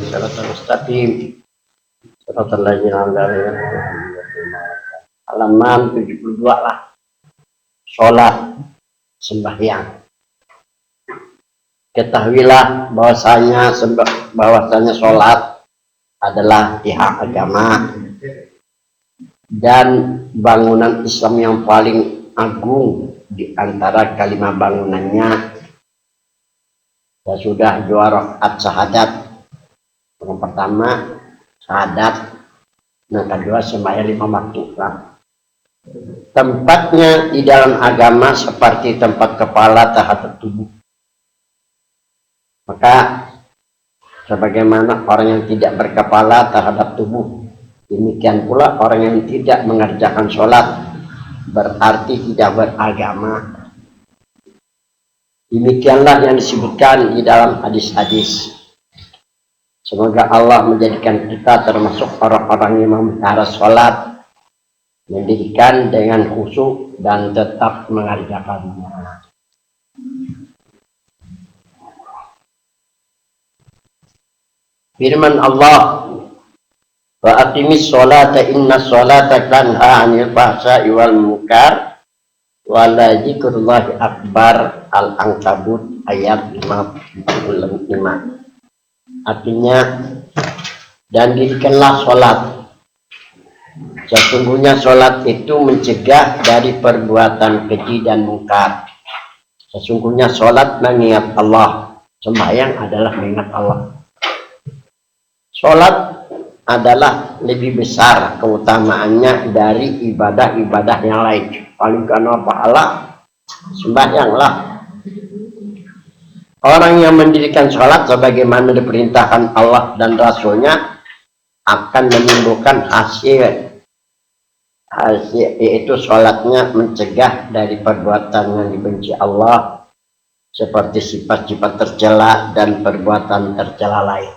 Shiratal mustaqim. Shiratal ladzina an'amta 'alaihim. Halaman 72 lah. Sholat sembahyang. Ketahuilah bahwasanya sholat adalah pihak agama dan bangunan Islam yang paling agung di antara kalimat bangunannya. Ya sudah 2 rakaat syahadat. Yang pertama syahadat, yang kedua sembahyang 5 waktu. Tempatnya di dalam agama seperti tempat kepala terhadap tubuh. Maka sebagaimana orang yang tidak berkepala terhadap tubuh, demikian pula orang yang tidak mengerjakan sholat berarti tidak beragama. Demikianlah yang disebutkan di dalam hadis-hadis. Semoga Allah menjadikan kita termasuk orang-orang yang memelihara sholat, mendirikan dengan khusyuk dan tetap mengerjakannya. Firman Allah, wa aqimis sholata inna sholata tanha 'anil fahsya'i wal munkar wa la dzikrullahi akbar. Al-Ankabut ayat 55. Artinya, dan dirikanlah sholat. Sesungguhnya sholat itu mencegah dari perbuatan keji dan mungkar. Sesungguhnya sholat mengingat Allah. Sembahyang adalah mengingat Allah. Sholat adalah lebih besar keutamaannya dari ibadah-ibadah yang lain. Paling karena pahala, sembahyanglah. Orang yang mendirikan sholat sebagaimana diperintahkan Allah dan Rasulnya akan menimbulkan hasil, yaitu sholatnya mencegah dari perbuatan yang dibenci Allah, seperti sifat-sifat tercela dan perbuatan tercela lain.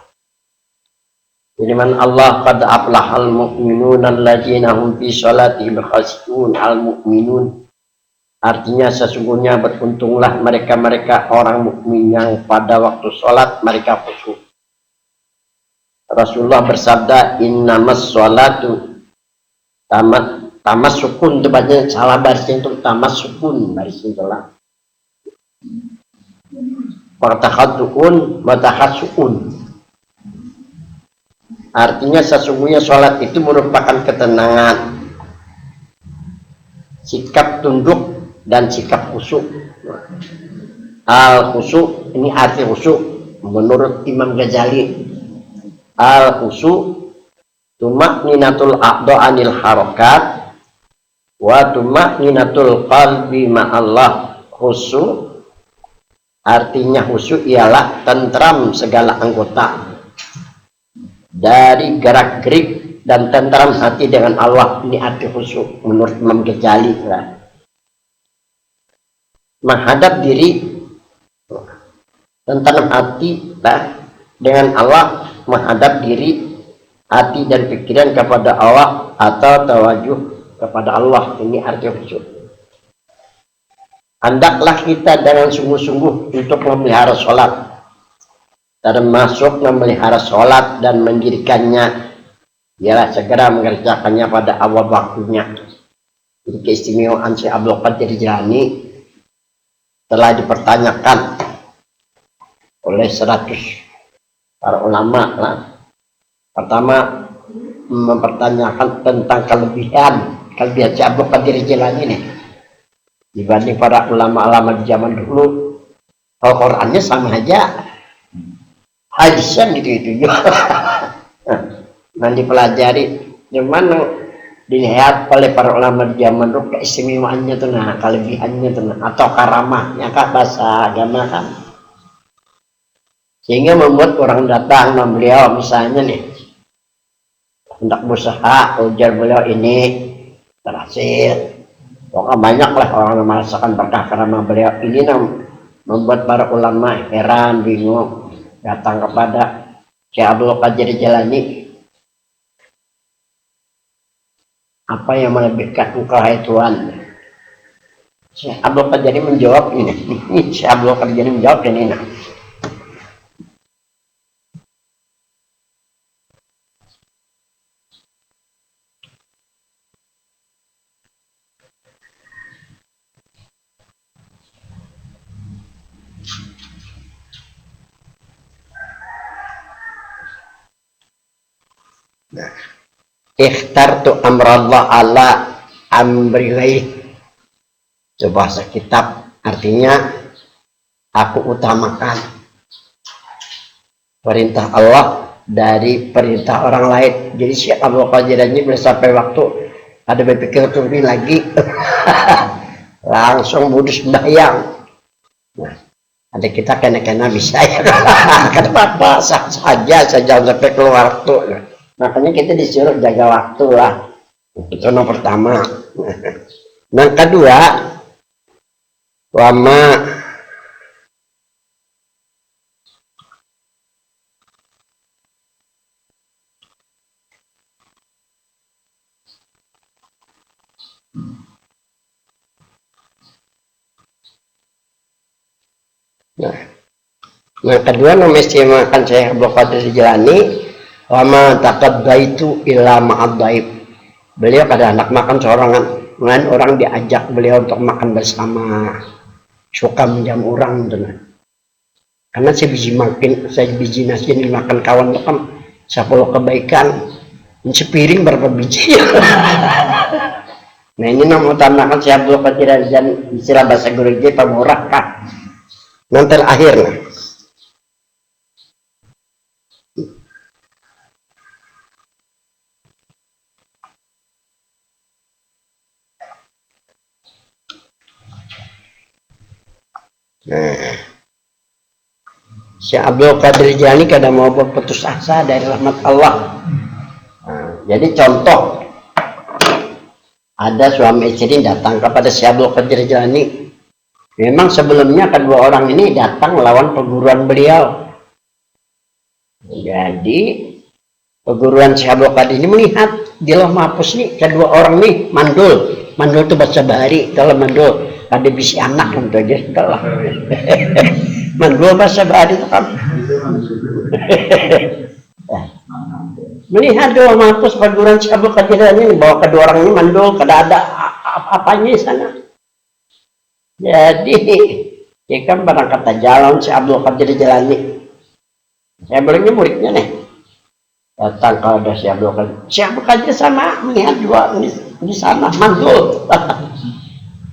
Firman Allah, qad aflahal mu'minuna alladzina hum fi sholatihim khashi'un. Al-mu'minun artinya sesungguhnya beruntunglah mereka-mereka orang mukmin yang pada waktu sholat mereka khusyuk. Rasulullah bersabda, innamas sholatu tamas sukun, tepatnya salah barisnya itu tamas sukun, barisnya salah. Wartakhadukun watakhasukun. Artinya sesungguhnya sholat itu merupakan ketenangan, sikap tunduk dan sikap khusyuk. Al-khusyuk ini arti khusyuk menurut Imam Ghazali. Al-khusyuk tumakninatul a'dha 'anil harakat wa tumakninatul qalbi ma'allah. Khusyuk artinya khusyuk ialah tentram segala anggota dari gerak-gerik dan tentram hati dengan Allah. Ini arti khusyuk menurut Imam Ghazali. Menghadap diri, tentram hati dengan Allah, menghadap diri, hati dan pikiran kepada Allah atau tawajuh kepada Allah. Ini arti khusyuk. Hendaklah kita dengan sungguh-sungguh untuk memelihara sholat, termasuk memelihara sholat dan mendirikannya, biarlah segera mengerjakannya pada awal waktunya. Jadi keistimewaan Syekh Abdul Qadir Jilani telah dipertanyakan oleh 100 para ulama. Pertama, mempertanyakan tentang kelebihan Syekh Abdul Qadir Jilani ini dibanding para ulama-ulama di zaman dulu. Al-Qurannya sama aja, hadisnya gitu-gitu juga. Nah, dipelajari, cuman dilihat oleh para ulama di zaman dulu keistimewaannya tuh, nah kelebihannya tuh, nah, atau karamahnya kah bahasa agama kan, sehingga membuat orang datang sama beliau, misalnya nih hendak berusaha, ujar beliau ini berhasil. Pokoknya banyak lah orang yang merasakan berkah karamah beliau ini. Membuat para ulama heran, bingung, datang kepada Syekh Abdul Qadir Jilani. Apa yang melebihkan engkau hai Tuhan? Syekh Abdul Qadir menjawab ini. Syekh Abdul Qadir menjawab ini. Ikhtartu amrallah ala amri ghairi. Itu bahasa kitab, artinya aku utamakan perintah Allah dari perintah orang lain. Jadi si Abdul Qadir ini boleh sampai waktu ada berpikir turun lagi langsung budus sembahyang. Nah, ada kita kena bisa ya. Kenapa sah saja saya jangan sampai keluar waktu. Makanya kita disuruh jaga waktu lah. Itu nomor pertama. Yang kedua, wama yang kedua mengistimewakan Syekh Abdul Qadir Jilani, wama taqaddaitu illa ma'addaib. Beliau kada anak makan seorangan, lain orang diajak beliau untuk makan bersama, suka menjam orang gitu. Karena saya biji nasi yang dimakan kawan makan 10 kebaikan, sepiring berapa biji. Nah ini nama utamakan Syekh Abdul Qadir dan istilah bahasa guru dia pemurah kah. Nanti terakhir Syekh Abdul Qadir Jilani kadang mau berputus asa dari rahmat Allah. Jadi contoh, ada suami istri datang kepada Syekh Abdul Qadir Jilani. Memang sebelumnya kedua orang ini datang melawan perguruan beliau. Jadi perguruan Syekh Abdul Qadir ini melihat di Lauh Mahfuz nih kedua orang nih mandul itu bahasa bahari. Kalau mandul ada bisi anak untuk aja kalau mandul bahasa bahari itu kan. Melihat di Lauh Mahfuz perguruan Syekh Abdul Qadir ini bahwa kedua orang ini mandul, kada ada apa-apanya di sana. Jadi jika berangkat jalan Syekh Abdul Qadir Jilani, saya bilangnya muridnya nih datang ke ada Syekh Abdul Qadir. Syekh Abdul Qadir sama melihat dua di sana mandul.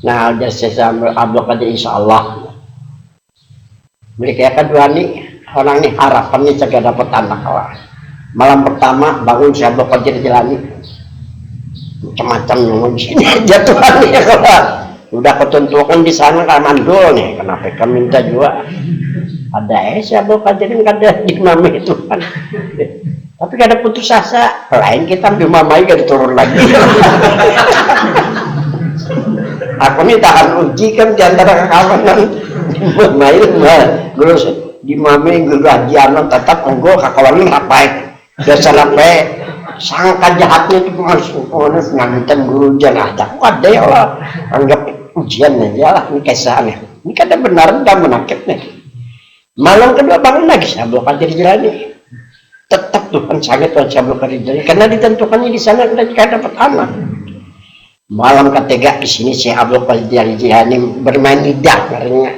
Nah ada Syekh Abdul Qadir insya Allah mereka kedua nih orang nih harapannya jaga dapat anak lah. Malam pertama bangun Syekh Abdul Qadir Jilani macam-macam yang begini jatuhannya kalau udah ketentukan di sana kan mandul nih, kenapa kami minta juga ada Syekh Abdul Qadir kada di mama itu kan. Tapi kada putus asa, lain kita ambil mamai kada turun lagi. Aku nih tahan uji kan di antara kawanan di mamai guru di mamai guru ajian tetap enggak kakawanin apa biasa sampai sangka jahatnya itu masuk nganten guru jangan ada ya Allah anggap ujian aja lah ini kisahnya. Ini kada benar dan menakib nih. Malam kedua bangun lagi Syekh Abdul Qadir Jilani. Tetap Tuhan sangat Tuhan Syekh Abdul Qadir Jilani karena ditentukannya di sana kada dapat anak. Malam ketiga di sini Syekh Abdul Qadir Jilani bermain lidah katanya.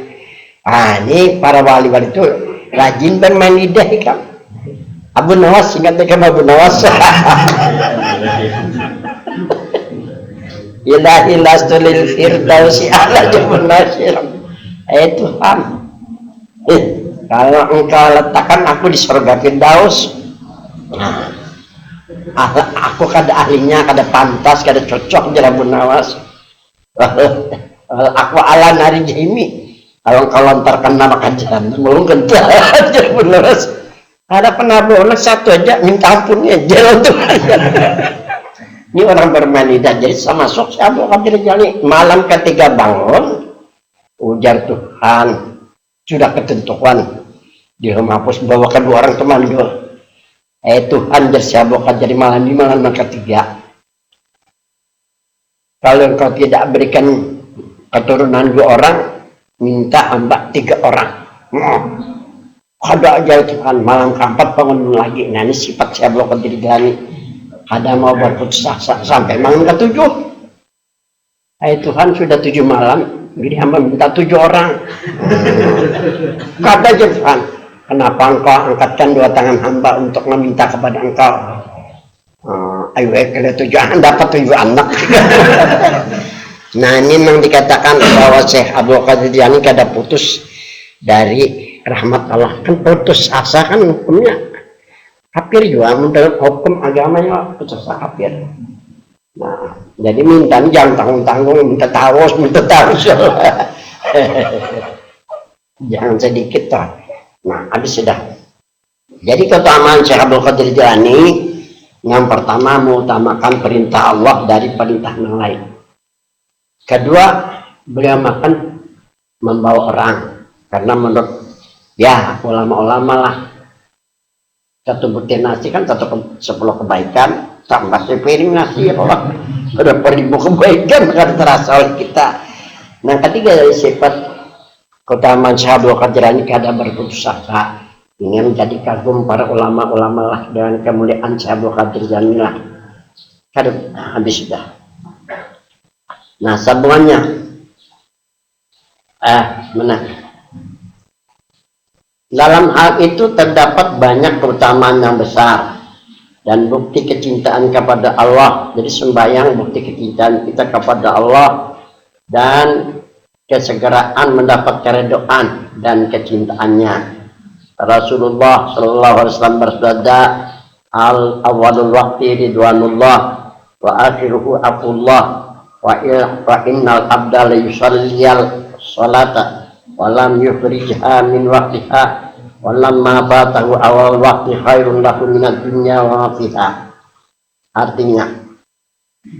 Ini para wali-wali itu rajin bermain lidah kan. Abu Nawas ingatnya kan Abu Nawas. Ilahi lastulil firdausi ala jabun nasir. Tuhan, kalau engkau letakkan aku di surga Firdaus, aku kada ahlinya, kada pantas, kada cocok jadi Abu Nawas. Aku ala nari jahimi. Kalau engkau lontarkan nama kajian, belum kental jadi Abu Nawas. Ada penabuh satu aja minta ampunnya jalan Tuhan. Ini orang bermain lidah, jadi sama masuk Syekh Abdul Qadir Jilani. Malam ketiga bangun, ujar Tuhan, sudah ketentuan di Lauh Mahfuz bahwa kedua orang itu mandul. Tuhan jadi Syekh Abdul Qadir di malam ketiga. Kalau engkau tidak berikan keturunan 2 orang, minta hamba 3 orang. Ada aja Tuhan, malam keempat bangun lagi. Nah ini sifat Syekh Abdul Qadir Jilani. Ada mau berputus asa sampai malam ke-7. Tuhan sudah 7 malam, jadi hamba minta 7 orang. Kata Tuhan, kenapa engkau angkatkan 2 tangan hamba untuk meminta kepada engkau? Ayo kalau tujuan dapat 7 anak. Nah ini memang dikatakan bahwa Syekh Abdul Qadir Jilani kada putus dari rahmat Allah, kan putus asa kan hukumnya kafir juga menurut hukum agamanya, putus asa kafir. Nah jadi minta jangan tanggung-tanggung, minta terus jangan sedikit toh. Nah habis sudah. Jadi keutamaan Syekh Abdul Qadir Jilani yang pertama mengutamakan perintah Allah dari perintah yang lain. Kedua, beliau makan membawa orang, karena menurut ya ulama-ulama lah, satu butir nasi kan 10 kebaikan, tambah sepiring nasi ya Allah, ada 1000 kebaikan kan terasa oleh kita. Nah ketiga dari sifat keutamaan Syekh Abdul Qadir Jilani kada berputus asa, ingin menjadi kagum para ulama-ulama lah dengan kemuliaan Syekh Abdul Qadir Jilani lah. Kada habis sudah. Nah sambungannya dalam hal itu terdapat banyak keutamaan yang besar dan bukti kecintaan kepada Allah. Jadi sembahyang bukti kecintaan kita kepada Allah dan kesegeraan mendapat keredoan dan kecintaannya. Rasulullah Shallallahu Alaihi Wasallam bersabda, al awalul waqti ridwanullah wa akhiruhu afullah wa innal abda la yusalliyal salata wa lam yukhrijha min waqtiha wa lamma batahu awal waqti khairun lahu minad dunya wa ma fiha. Artinya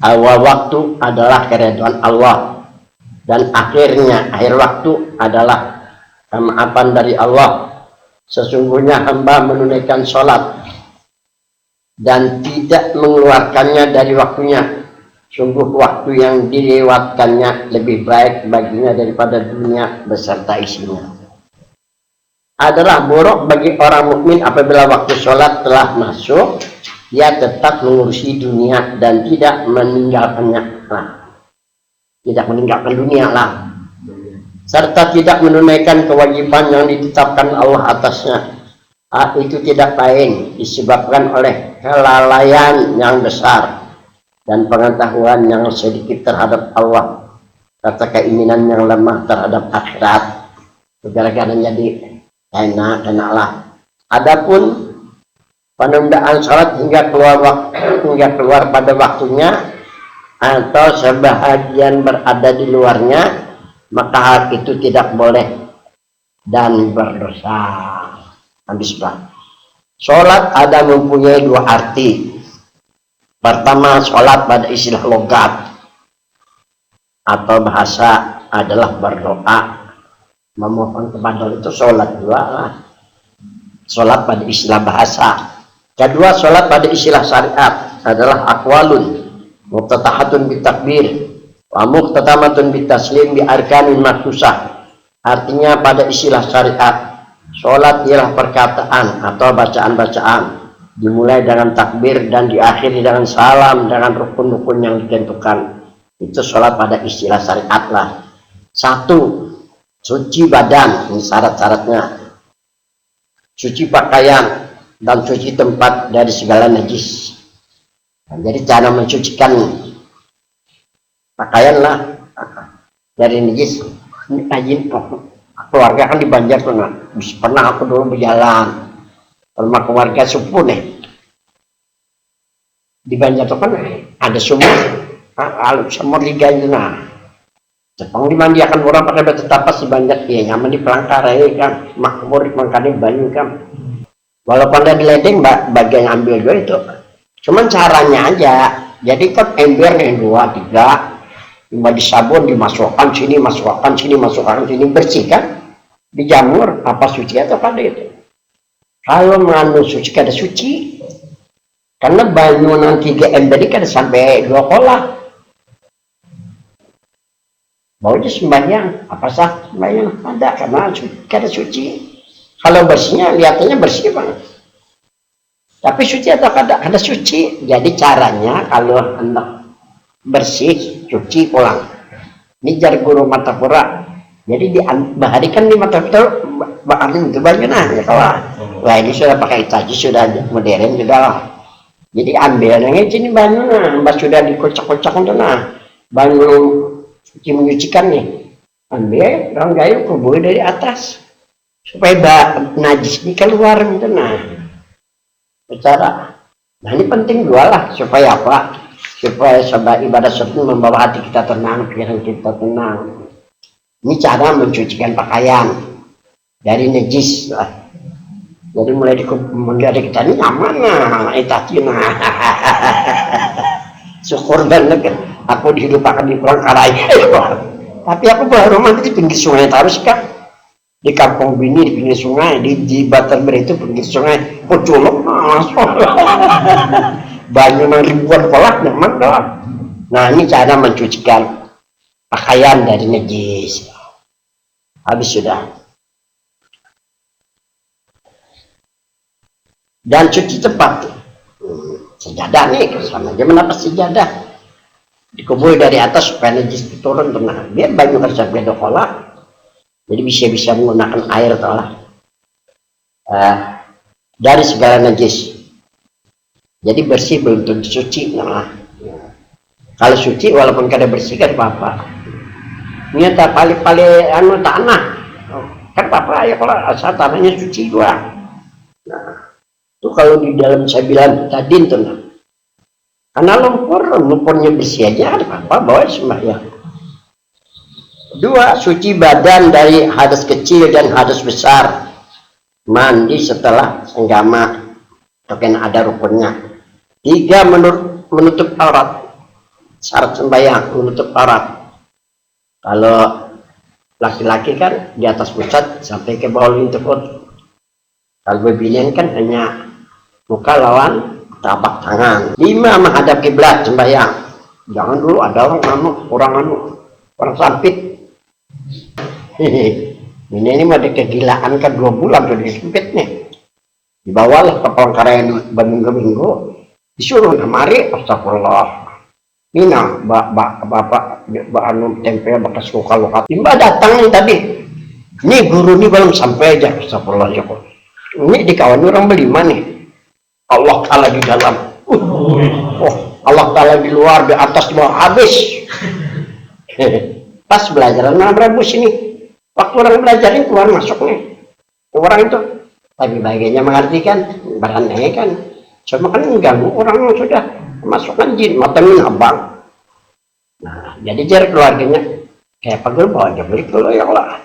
awal waktu adalah keridhaan Allah dan akhirnya akhir waktu adalah kemaafan dari Allah. Sesungguhnya hamba menunaikan sholat dan tidak mengeluarkannya dari waktunya, sungguh waktu yang dilewatkannya lebih baik baginya daripada dunia beserta isinya. Adalah buruk bagi orang mukmin apabila waktu sholat telah masuk, dia tetap mengurusi dunia dan tidak meninggalkannya. Tidak meninggalkan dunia lah, serta tidak menunaikan kewajiban yang ditetapkan Allah atasnya. Itu tidak lain disebabkan oleh kelalaian yang besar dan pengetahuan yang sedikit terhadap Allah, serta keinginan yang lemah terhadap akhirat. Gara-gara jadi enak-enaklah. Adapun penundaan sholat hingga keluar pada waktunya atau sebahagian berada di luarnya, maka hal itu tidak boleh dan berdosa. Habis Pak. Sholat ada mempunyai 2 arti. Pertama, sholat pada istilah logat atau bahasa adalah berdoa, memohon kepada Allah, itu sholat juga lah. Sholat pada istilah bahasa. Kedua, sholat pada istilah syariat adalah aqwalun muftatahatun bitakbir wa muftatamatun bitaslim bi arkanin maksusah. Artinya pada istilah syariat, sholat ialah perkataan atau bacaan-bacaan dimulai dengan takbir dan diakhiri dengan salam dengan rukun-rukun yang ditentukan. Itu sholat pada istilah syariat lah. 1. Suci badan, ini syarat-syaratnya. Suci pakaian dan suci tempat dari segala najis. Jadi cara mensucikan pakaian lah dari najis. Ini keluarga kan di Banjar pernah aku dulu berjalan rumah keluarga sepuh nih di Banjar tuh kan ada sumur liga itu. Nah Jepang dimandiakan orang pakai batu tapas di Banjar, ya nyaman di pelangkar ya kan, makmur makanya banyu kan, walaupun ada di ledeng bagian ambil juga itu, cuman caranya aja. Jadi kan ember yang 2, 3 di sabun dimasukkan sini, masukkan sini, bersih kan, dijamur apa suci atau pada itu. Kalau mengandung suci kada suci, karena banyu yang 3 ember ini kada sampai 2 kolah. Baunya sembahyang, apa sah sembahyang ada karena kada suci. Kalau bersihnya lihatannya bersih banget, tapi suci atau kada suci. Jadi caranya kalau hendak bersih cuci pulang. Ini jar guru mata pura. Jadi dibaharikan di mata pura bahan itu banyak nah ya kawan. Wah ini sudah pakai itaji, sudah modern juga lah. Jadi ambil yang ini banyu nah, mbak sudah dikocak-kocak itu nah, banyu suci menyucikan nih, ambil orang gayu kubur dari atas supaya najis ini keluar gitu nah, bicara. Nah ini penting dua lah supaya apa? Supaya sebab ibadah sunnah membawa hati kita tenang, pikiran kita tenang. Ini cara mencucikan pakaian dari najis lah. Jadi mulai dari kita ini nyaman nah, itatina. Syukur banget aku dihidupakan di pulang karaya. Tapi aku baru nanti di pinggir sungai terus kan. Di kampung Bini di pinggir sungai, di Baterber itu pinggir sungai. Pocolok banyak ribuan kolak memang doang. Nah ini cara mencucikan pakaian dari najis. Habis sudah. Dan cuci tempat sejadah nih sama aja menapa sejadah dikubur dari atas supaya najis itu turun tenang biar banyu kerja beda kolak jadi bisa menggunakan air tolah dari segala najis jadi bersih belum tentu suci nah kalau suci walaupun kada bersih kan apa-apa ini tak paling anu tanah kan apa ya kalau asal tanahnya suci doang nah itu kalau di dalam saya bilang tadi itu nah. Karena lumpurnya bersih aja ada apa bawa sembahyang. Dua, suci badan dari hadas kecil dan hadas besar. Mandi setelah senggama atau ada rukunnya. Tiga, menutup aurat. Syarat sembahyang menutup aurat. Kalau laki-laki kan di atas pusat sampai ke bawah lintut. Kalau bebinian kan hanya muka lawan tapak tangan. 5, menghadap kiblat sembahyang. Jangan dulu ada orang sampit. Ini mah ada kegilaan kan 2 bulan sudah disempit nih. Dibawalah ke Palangkaraya berminggu-minggu. Disuruh mari astagfirullah. Mina bapak anu tempe bekas luka-luka. Mbak datang nih tadi. Nih guru nih belum sampai aja astagfirullah ya kok. Ini di kawan orang beli mana? Allah Ta'ala di dalam Allah Ta'ala di luar, di atas, di bawah, habis pas belajaran orang rebus ini waktu orang belajarin keluar masuk nih orang itu tapi bagiannya mengartikan berandai kan cuma kan mengganggu orang yang sudah masukkan jin matangin abang nah jadi jarak keluarganya kayak pegel bawa aja beli dulu ya Allah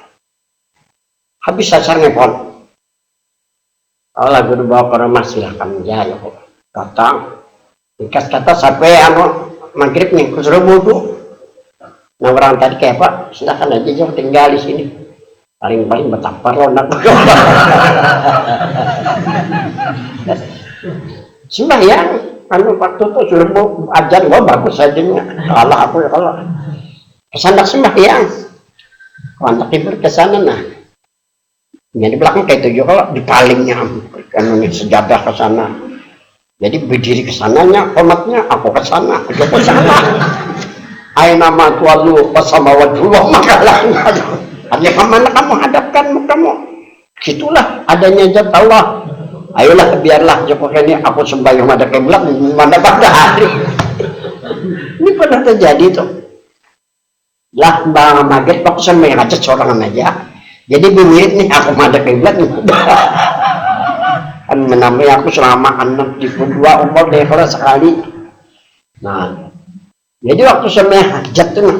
habis sasar ngepon Allah guru bawa ke rumah silahkan aja ya kok datang dikas kata sampai maghrib nih kusuruh wudhu nah orang tadi kayak pak silahkan aja jangan tinggal di sini paling betampar lonak sembahyang waktu itu suruh mau ajar gua bagus aja Allah aku ya kalau kesana sembahyang kontak tidur kesana nah yang di belakang kayak itu kalau di palingnya kan sejadah ke sana jadi berdiri ke sananya hormatnya aku ke sana aku ke sana aina ma tuwalu fasama wajhullah makalah hanya kemana kamu hadapkan kamu gitulah adanya zat Allah ayolah biarlah Joko ini aku sembahyang pada kiblat mana pada hari ini pernah terjadi tuh lah bang maghrib aku sembahyang aja sorangan aja jadi berwirid nih aku madep kiblat kan menamai aku selama 62 umur deh kalau sekali nah jadi waktu sembahyang hajat tuh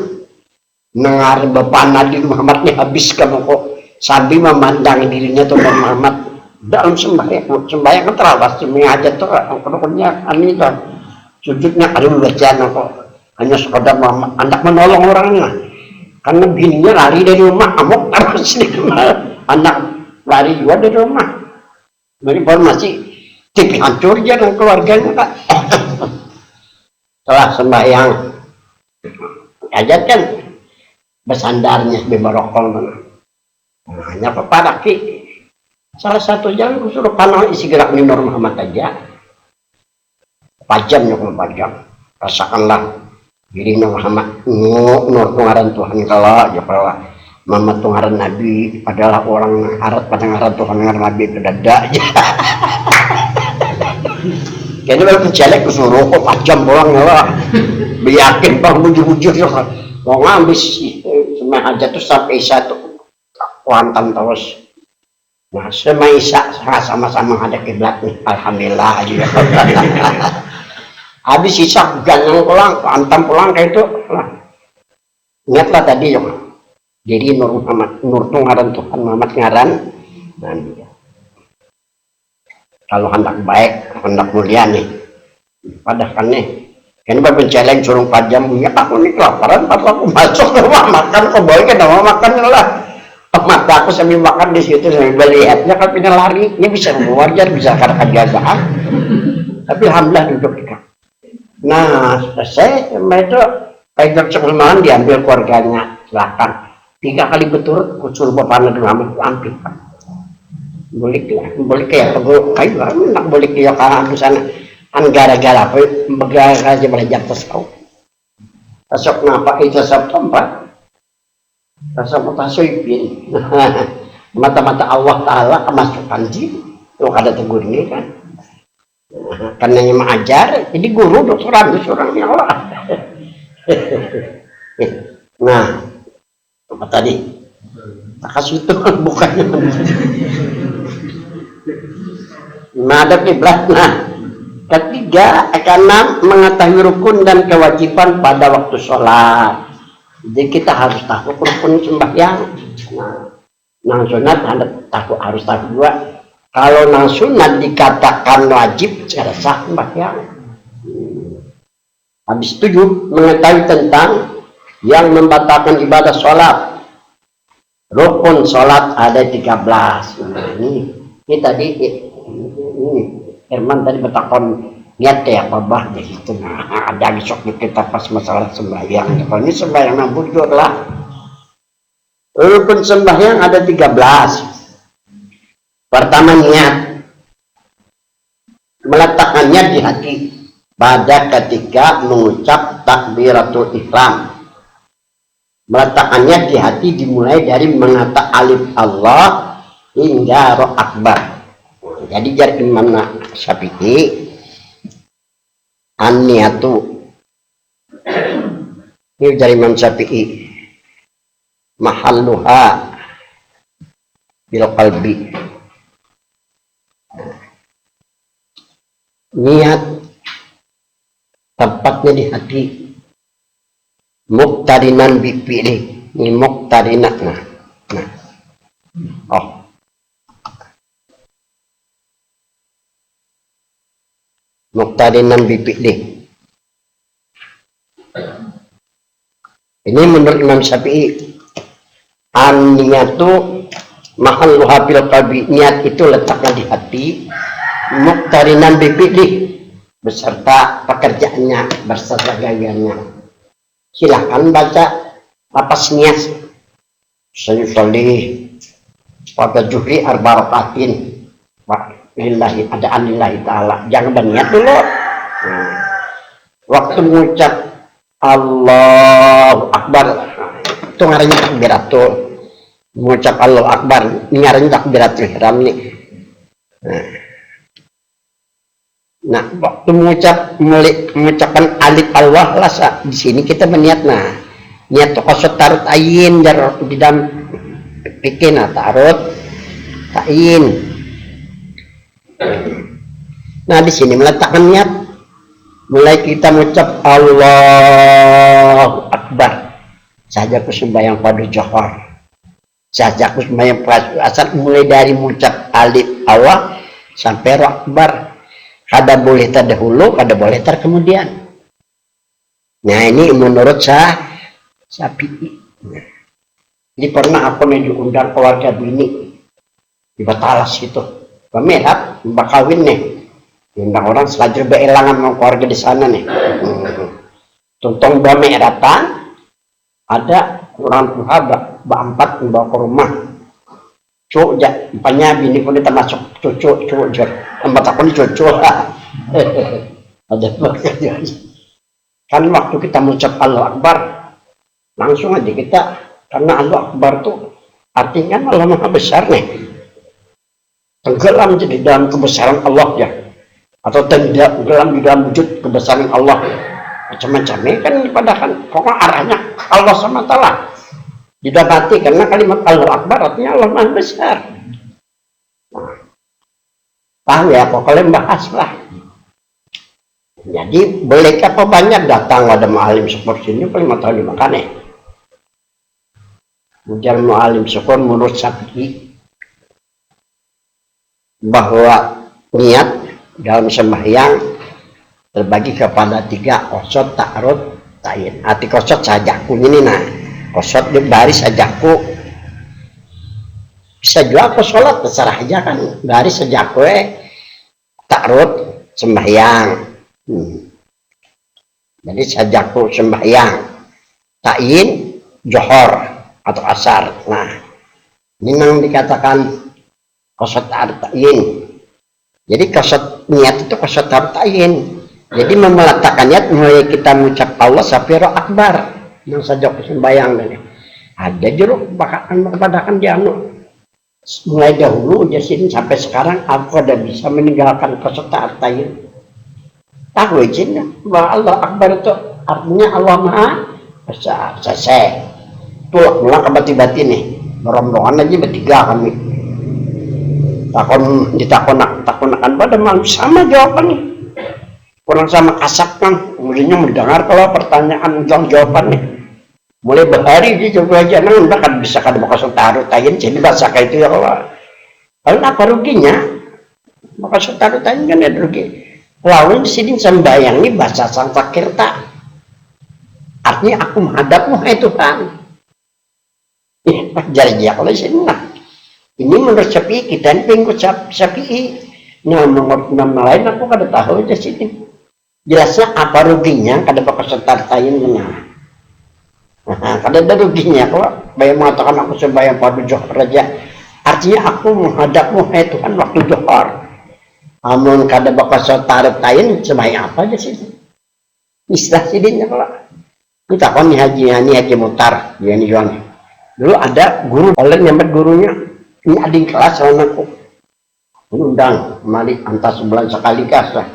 dengar Bapak Nabi Muhammad nih habis kamu kok sambil memandang dirinya tuh Bapak Muhammad dalam sembahyang kan terawat sembahyang hajat tuh rukunnya aneh tuh sujudnya aduh bacaan kok hanya sekedar anak menolong orangnya karena bininya lari dari rumah amok terus anak lari juga dari rumah dari informasi TV hancur ya dan keluarganya Pak setelah sembahyang hajat kan bersandarnya beberokol hanya peparaki salah satu jalan suruh panel isi gerak di Nur Muhammad aja pajam rasakanlah diri Muhammad nur tungaran Tuhan kalau ya kalau Muhammad tungaran Nabi adalah orang harap pada ngaran Tuhan ngaran Nabi berdada aja Kayaknya kalau kecelek kesuruh kok 4 jam pulang lah. Biyakin bang bujur-bujur mau ngabis semai aja tuh sampai Isya tuh kuantam terus. Nah semai Isya sama-sama ada kiblat nih, alhamdulillah aja. Habis Isya ganang pulang, kuantam pulang kayak itu. Ingatlah tadi ya, jadi Nur Muhammad, Nur tuh ngaran Tuhan, Muhammad ngaran. Nah, kalau hendak baik, hendak mulia nih, padahal nih, ini berpenceleng suruh 4 jam, ya aku nih kelaparan, pas aku masuk ke rumah makan, kok boleh kan mau makan lah, mata aku sambil makan di situ sambil lihatnya kan pindah lari, ini bisa wajar bisa karena kebiasaan, tapi alhamdulillah duduk dekat. Nah selesai, itu kayak sebelum diambil keluarganya, silakan 3 kali betul, kusul bapak anak Muhammad hampir. Boleh kayak kayu nak boleh kayak kan sana an gara-gara apa gara-gara aja belajar tasawuf tasawuf ngapa itu tasawuf tempat tasawuf tasawufin mata-mata Allah Ta'ala kemasukan jin lo ada tegur ini kan karena yang mengajar jadi guru seorang yang Allah. Nah apa tadi kasih itu bukannya menghadap kiblat. Nah, ketiga karena mengetahui rukun dan kewajiban pada waktu sholat. Jadi kita harus tahu rukun sembahyang. Nah, sunat harus tahu juga. Kalau nang sunat dikatakan wajib secara sah sembahyang. Habis itu mengetahui tentang yang membatalkan ibadah sholat. Rukun sholat ada 13. Nah, ini tadi ini Herman tadi bertakon niat ya apa jadi itu. Nah ada besok kita pas masalah sembahyang. Kalau ini sembahyang yang bujur lah. Rukun sembahyang ada 13. Pertama niat, meletakkannya di hati pada ketika mengucap takbiratul ihram. Meletakkannya di hati dimulai dari mengata alif Allah hingga roh akbar. Jadi dari Imam Syafi'i an-niyatu ini dari Imam Syafi'i mahalluha bil qalbi, niat tempatnya di hati, muqtarinan bi fi'li, ini muqtarinat. Nah muqtarinan bi fi'li. Ini menurut Imam Syafi'i an-niyatu mahalluha bil qalbi, niat itu letaknya di hati, muqtarinan bi fi'li beserta pekerjaannya, beserta gayanya. Silakan baca lapas niat sayusolih pada juhri arba rakatin lillahi ada anillahi ta'ala, jangan berniat dulu. Waktu mengucap Allahu Akbar itu ngarannya takbiratul, mengucap Allahu Akbar ini ngarannya takbiratul ihram nih. Nah waktu mengucapkan alif Allah lah di sini kita berniat. Nah niat kosot tarut ayin di dalam bikin tarut ayin. Nah di sini meletakkan niat, mulai kita mengucap Allahu Akbar saja sembahyang pada johor, saja sembahyang asal mulai dari mengucap alif Allah sampai roh akbar. Kada boleh terdahulu, kada boleh terkemudian. Nah ini menurut Syafi'i. Jadi pernah aku diundang keluarga bini di Batalas itu, pemerhat bakawin nih, diundang orang selajar beelangan sama keluarga di sana nih. Tuntong bameratan, ada orang tua empat membawa ke rumah. Cuk, empatnya bini pun termasuk cucu tempat aku ini cucu lah. Ada kan waktu kita mengucap Allah Akbar langsung aja kita, karena Allah Akbar tuh artinya Allah Maha Besar nih, tenggelam jadi dalam kebesaran Allah ya. atau tidak di dalam wujud kebesaran Allah, macam-macam ini kan padahal pokok arahnya Allah SWT didapati, karena kalimat Allah Akbar artinya Allah Maha Besar. Tahu ya, pokoknya bahas lah. Jadi boleh apa banyak datang ada mu'alim seperti ini paling mau tahu dimakan ya. Ujar mu'alim syukur menurut Syafi'i bahwa niat dalam sembahyang terbagi kepada 3, qasad, ta'arud, ta'yin. Arti qasad sajaku ini, nah qasad di baris sajaku, bisa juga aku sholat terserah aja kan, baris sajaku ta'arud sembahyang. Jadi sajaku sembahyang, ta'yin johor atau asar. Nah ini yang dikatakan qasad ta'yin. Jadi qasad niat itu qasad ta'yin. Jadi meletakkan niat mulai kita mengucap Allah sampai roh akbar yang sajaku sembahyang. Ada jeruk bakakan kepadakan dia mulai dahulu jasin sampai sekarang aku udah bisa meninggalkan qasad ta'yin. Tahu izin bahwa Allah Akbar itu artinya Allah Maha Besar. Selesai. Tuh mulai ke bati-bati nih. Rombongan aja bertiga kami. Takonakan pada malu sama jawabannya. Kurang sama kasap kan. Kemudiannya mendengar kalau pertanyaan jawabannya. Mulai berhari dia coba aja nang kan bisa kada bakal taruh tayin jadi bahasa kayak itu ya Allah. Lalu apa ruginya? Bakal taruh tayin kan ada rugi. Lalu di sini sembahyang ini bahasa Sanskerta. Artinya aku menghadapmu hai Tuhan. Jadi kalau sini nah. Ini menurut Syafi'i, kita ini pengikut Syafi'i. Nah, menurut nama lain aku kada tahu aja sini. Jelasnya apa ruginya kada bakal setartain benar. Nah, kada ada ruginya kok. Bayang mengatakan aku sembahyang pada johor raja. Artinya aku menghadapmu hai Tuhan waktu johor. Amun kada bakal setartain sembahyang apa aja sini. Istilah sininya kalau. Kita kan haji mutar, dia nih Juan. Dulu ada guru, oleh nyambat gurunya. Ini adik kelas anakku undang malik antar sebulan sekali kasah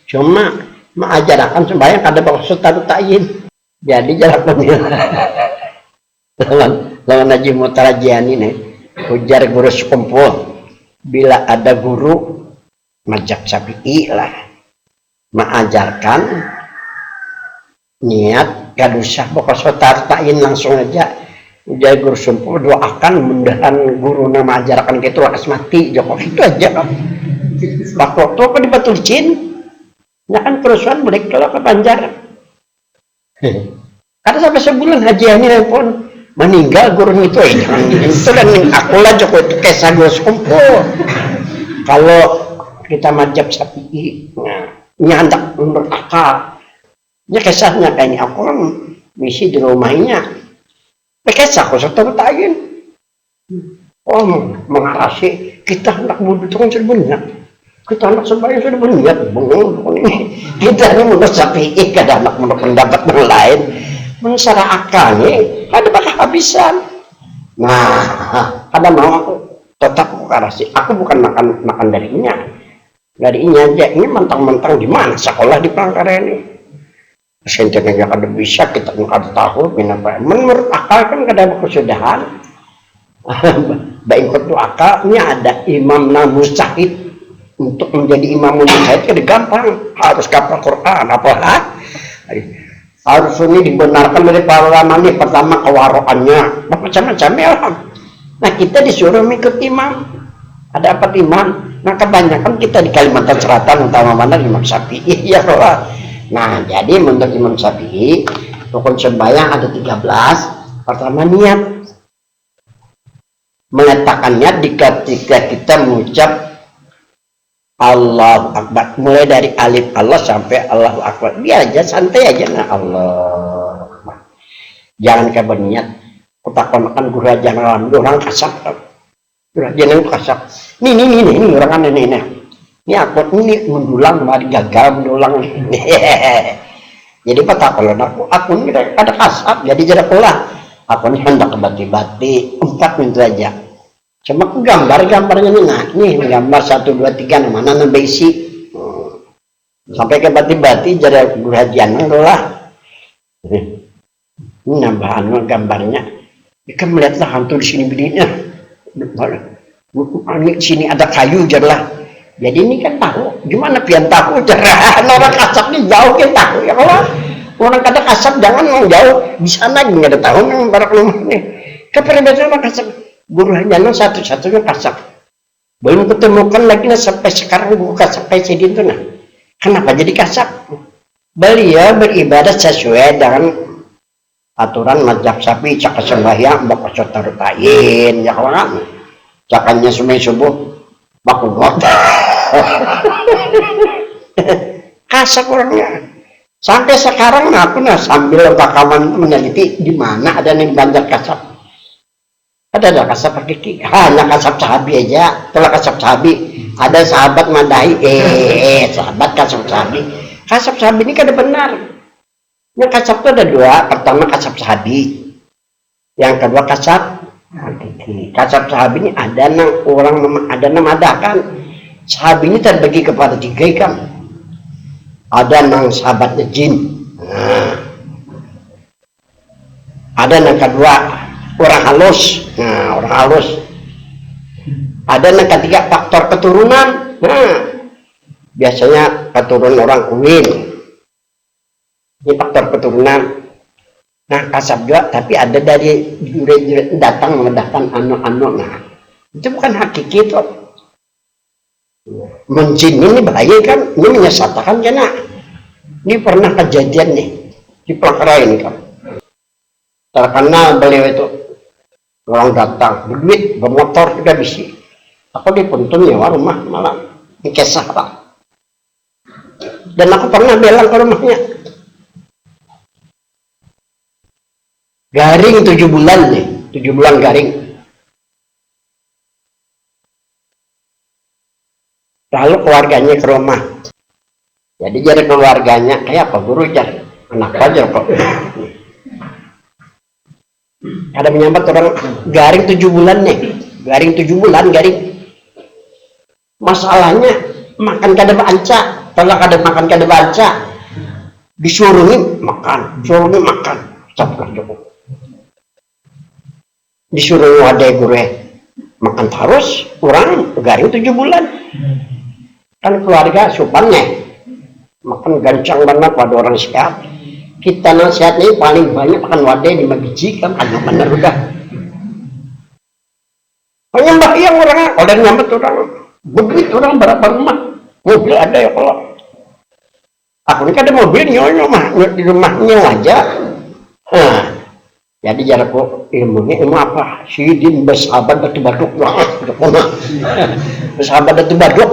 cuma mengajarkan sembahyang kada bakal taruh ta'yin jadi jarak lawan Haji Mutarajian ini ujar guru sekumpul bila ada guru mazhab Syafi'i lah mengajarkan niat kada usah bakal taruh ta'yin langsung aja. Jadi guru sumpah doakan mudahan guru nama ajarkan gitu lakas mati Jokowi itu aja kan. Waktu apa dibatul jin? Ya kan kerusuhan boleh kalau ke Banjar. Karena sampai sebulan haji ini pun meninggal guru itu itu dan aku lah Jokowi itu kisah guru sumpah. Kalau kita mazhab Syafi'i, nyandak menurut akal. Ya kisahnya kayaknya aku kan misi di rumahnya. Kisah aku serta bertayin. Oh, mengarasi kita anak muda itu kan sudah berniat. Kita anak sembahyang sudah berniat. Kita ini menurut Syafi'i kada anak menurut pendapat yang lain. Menurut akalnya ada bakal habisan. Nah, kada mau aku tetap mengarasi. Aku bukan makan darinya. Darinya aja ini mentang-mentang di mana sekolah di Palangkaraya ini. Sentinya kada bisa kita kada tahu kenapa. Menurut akal kan kada kesudahan. Baik itu akalnya ada imam mustahid untuk menjadi imam mustahid kada gampang. Harus hafal Quran apalah. Harus ini dibenarkan dari para ulama ini pertama kewaroannya macam-macam ya. Nah kita disuruh mengikut imam. Ada apa imam? Nah kebanyakan kita di Kalimantan Selatan utama mana Imam Syafi'i ya Allah. Nah, jadi menurut Imam Syafi'i, rukun sembahyang ada 13. Pertama niat. Meletakkan niat ketika kita mengucap Allahu Akbar. Mulai dari alif Allah sampai Allahu Akbar. Biar aja, santai aja. Nah, Allah. Jangan kayak berniat. Kutakonakan guru aja orang kasap. Guru aja yang kasap. Ini orang ini. Ini aku ini mendulang mari gagal mendulang jadi apa kalau aku ini ada kasap jadi jadi pula aku ini hendak bati-bati 4 menit aja cuma gambarnya nih nah ini gambar 1 2 3 mana nambah isi sampai ke bati-bati jadi perhatian lah. Nambahan gambarnya, kan melihatlah hantu di sini begini. Sini ada kayu jadilah. Jadi ini kan tahu, gimana pian tahu cara orang kasap ini jauh kan tahu ya kalau orang kata kasap jangan yang jauh di sana nggak ada tahu yang barak rumah nih. Keperbedaan sama kasap guru hanya satu-satunya kasap. Belum ketemukan lagi nah, sampai sekarang buku kasap kayak jadi itu nah. Kenapa jadi kasap? Beliau beribadah sesuai dengan aturan mazhab Syafi'i cak sembahyang bakso tarutain ya kalau cakannya semai subuh bakungot kasap orangnya sampai sekarang aku nah sambil rekaman meneliti di mana ada yang Banjar kasap ada kasap hakiki hanya kasap sahabi aja telah kasap sahabi ada sahabat madahi sahabat kasap sahabi ini kan benar yang kasap itu ada dua pertama kasap sahabi yang kedua kasap hakiki. Kasab sahabi ini ada nang orang ada namadakan sahabi ini terbagi kepada tiga kan ada nang sahabatnya jin ada nang kedua orang halus orang halus ada nang ketiga faktor keturunan biasanya keturunan orang kuil ini faktor keturunan. Nah kasab juga tapi ada dari jure datang mengedahkan anak-anak nah itu bukan hakiki itu menjin ini bahaya kan ini menyesatkan kan ini pernah kejadian nih di Pelakara ini kan terkenal beliau itu orang datang berduit bermotor sudah bisi aku dipuntun nyewa rumah malam ini kisah pak dan aku pernah belang ke rumahnya garing 7 bulan nih 7 bulan garing lalu keluarganya ke rumah jadi keluarganya kayak apa guru jar anak aja kok ada menyambat orang garing 7 bulan nih garing 7 bulan garing masalahnya makan kada banca kalau kada makan kada banca disuruhin makan sampai cukup disuruh wadai guru makan terus orang garing 7 bulan kan keluarga supannya makan gancang banget pada orang sehat kita nasihatnya paling banyak makan wadai 5 biji kan hanya benar udah penyembah yang orang ada nyambet orang begitu orang berapa rumah mobil ada ya kalau aku ini ada mobil nyonya di rumahnya aja jadi jarakku ilmunya ilmu apa sidin bersahabat batu baduk bersahabat batu baduk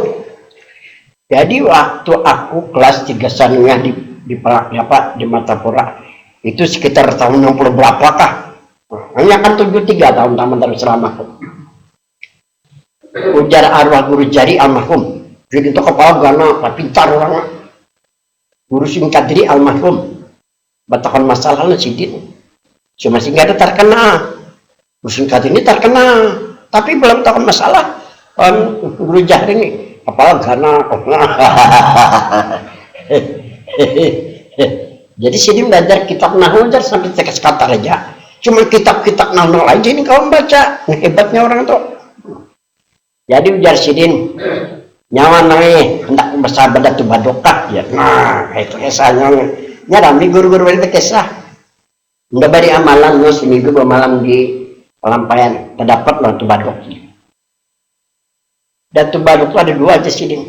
jadi waktu aku kelas 3 sanungnya di Matapura itu sekitar tahun 60 berapa kah hanya kan 73 tahun taman Darussalam ujar arwah guru jari almarhum jadi itu kepala gana pintar orang guru singkat diri almarhum batakan masalahnya sidin cuma sehingga ada terkenal singkat ini terkenal tapi belum tahu masalah guru jari ini kepala gana jadi sini belajar kitab nahwu sampai teks kata aja cuma kitab-kitab nahwu aja ini kau baca hebatnya orang tuh jadi ujar sidin nyawa nih hendak bersahabat datu badokah ya nah itu kisahnya nyarami guru-guru itu kisah udah bari amalan seminggu 2 malam di pelampaian terdapat datu badok datu badok itu ada 2 aja sidin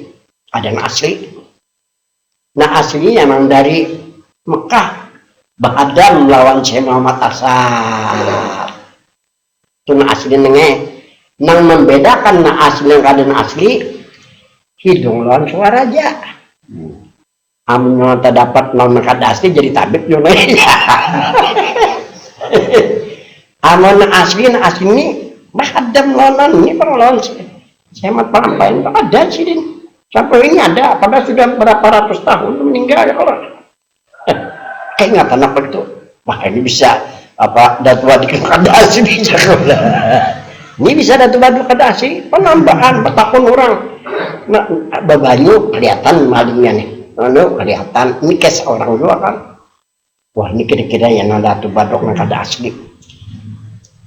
ada yang asli nah aslinya memang dari Mekah Bang Adam melawan Syekh Muhammad Asar itu nah asli nang membedakan nah asli yang kadang asli hidung lawan suara aja amun terdapat non kada asli jadi tabib yo amun asli ini Bang Adam lawan ini lawan Syekh Muhammad Palampain ada sih sampai ini ada padahal sudah berapa ratus tahun meninggal ya orang kayak ingatan apa itu wah ini bisa apa datu badu kadasi bisa ini bisa datu badu kadasi penambahan petakun orang nah babanyu kelihatan malingnya nih Lalu kelihatan ini kayak seorang dua kan. Wah ini kira-kira yang ada tuh badok yang kada asli.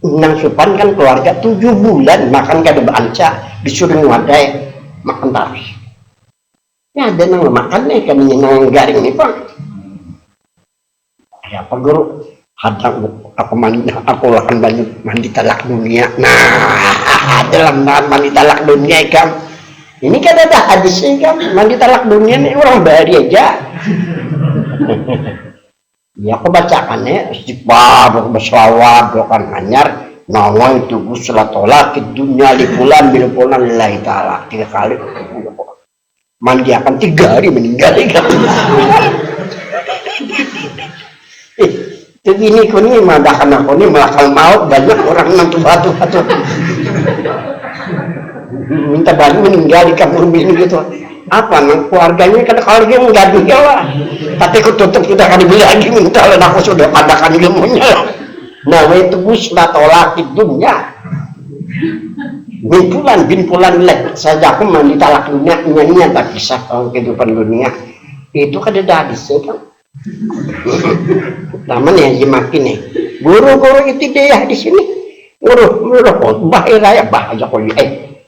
Nang Supan kan keluarga 7 bulan makan kada banca, disuruh ngadai makan terus. Ya ada nang makan nih kami nang garing nih pak. Ya apa guru? Hadang aku mandi, aku akan mandi talak dunia. Nah dalam mandi talak dunia kan. Ini kan ada hadisnya kan, mandi talak dunia ini orang bahari aja. Ya aku bacakannya istighfar, berselawat, doakan anyar, nawa itu salat tolak ke dunia libulan bilupulan lillahi ta'ala 3 kali. Mandi akan 3 hari meninggal kan. Tapi ini kuni madakan aku ini melakal maut banyak orang nanti batu-batu. Minta bantu meninggal di kampung ini gitu. Apa nang keluarganya kan kalau dia enggak juga lah. Tapi aku tutup sudah kali lagi minta dan aku sudah padakan ilmunya. Nah itu busla tolak dunia. Bimpulan lek saja aku mandi talak dunia nyanyian tak kisah kehidupan dunia. Itu kan ada hadisnya kan. Taman yang semakin nih. Guru-guru itu dia di sini. Guru bahaya bahaya kau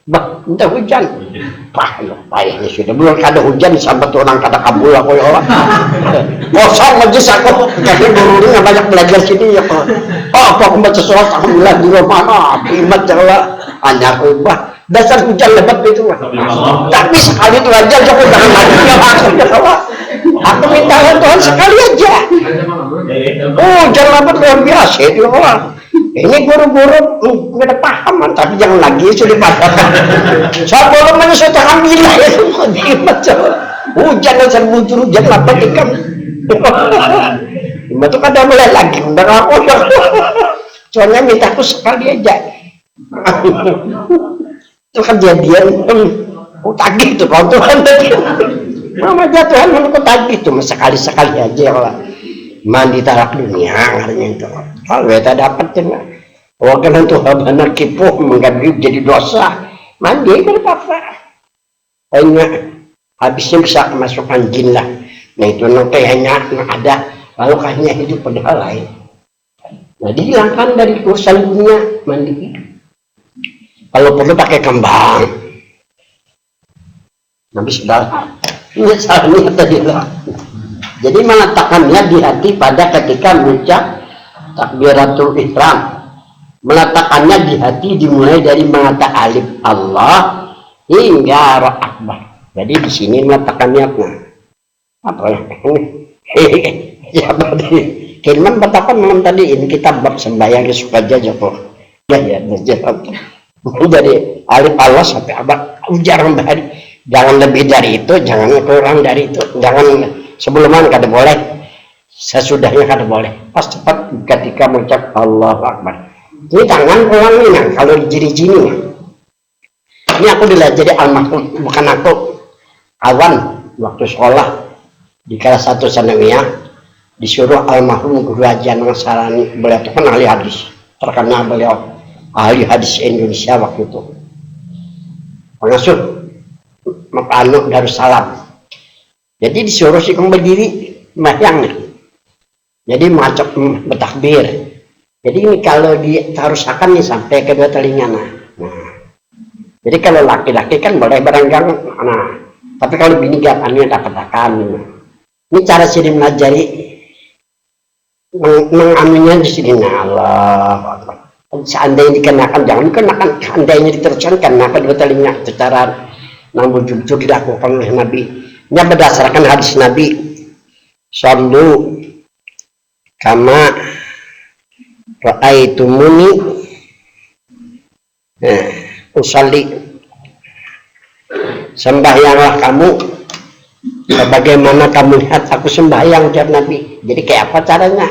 bah, minta hujan. Payah ini sudah belum ada hujan sampai orang kada kabul aku ya Allah. Kosong majlis aku. Jadi gurunya banyak belajar sini ya. Apa aku baca surat aku bilang di rumah imat ya Allah. Hanya aku bah dasar hujan lebat itu. Tapi sekali itu aja aku jangan lagi ya Allah. Aku minta Tuhan sekali aja. Oh jangan lebat luar biasa itu Allah. Ini guru-guru nggak ada pahaman, tapi jangan lagi sudah padakan. Saya belum menyesal alhamdulillah ya semua diimat hujan dan serbujur hujan apa ikan. Imat itu kadang mulai lagi undang aku. Soalnya minta aku sekali aja. Itu kejadian aku tagih tuh kalau Tuhan tadi. Mama Tuhan aku tagih tuh sekali-sekali aja Allah. Mandi talak dunia artinya itu. Kalau kita dapat cina, wakil itu benar kipuh mengganti jadi dosa. Mandi kan apa? Hanya habisnya bisa kemasukan jin lah. Nah itu nanti hanya ada lalu hanya hidup pada hal lain. Nah dihilangkan dari urusan dunia mandi. Kalau perlu pakai kembang. Nabi sudah misalnya tadi lah. Jadi meletakkannya di hati pada ketika mengucap takbiratul ihram. Meletakkannya di hati dimulai dari mengatakan alif Allah hingga ra akbar. Jadi di sini meletakkan niatnya. Apa ya? Ya tadi. Kilman batakan malam tadi ini kita bab sembahyang suka aja kok. Ya. Jadi alif Allah sampai abad jarang bahari. Jangan lebih dari itu, jangan kurang dari itu, jangan sebelumnya kada boleh, sesudahnya kada boleh. Pas cepat ketika mengucap Allahu Akbar. Ini tangan ulang nih, kalau jiri-jiri nih. Ini aku jadi almarhum, bukan aku. Kawan waktu sekolah di kelas 1 sanawiyah disuruh almarhum guru ajar Nasrani, beliau itu kan ahli hadis, terkenal beliau ahli hadis Indonesia waktu itu. Pengasuh Mekano Darussalam. Jadi disuruh si kong berdiri mayang. Jadi macam bertakbir. Jadi ini kalau ditarusakan nih sampai kedua telinga nah. Jadi kalau laki-laki kan boleh beranggang. Nah, tapi kalau bini gapannya dapat-dapat. Ini cara sini mengajari menganunya di sini. Nah, Allah. Seandainya dikenakan, jangan dikenakan. Seandainya diteruskan karena kedua telinga secara namun jujur dilakukan oleh Nabi. Ini berdasarkan hadis Nabi. Sallu kama ra'aitumuni usalli. Sembahyanglah kamu sebagaimana kamu lihat aku sembahyang, ujar Nabi. Jadi kayak apa caranya?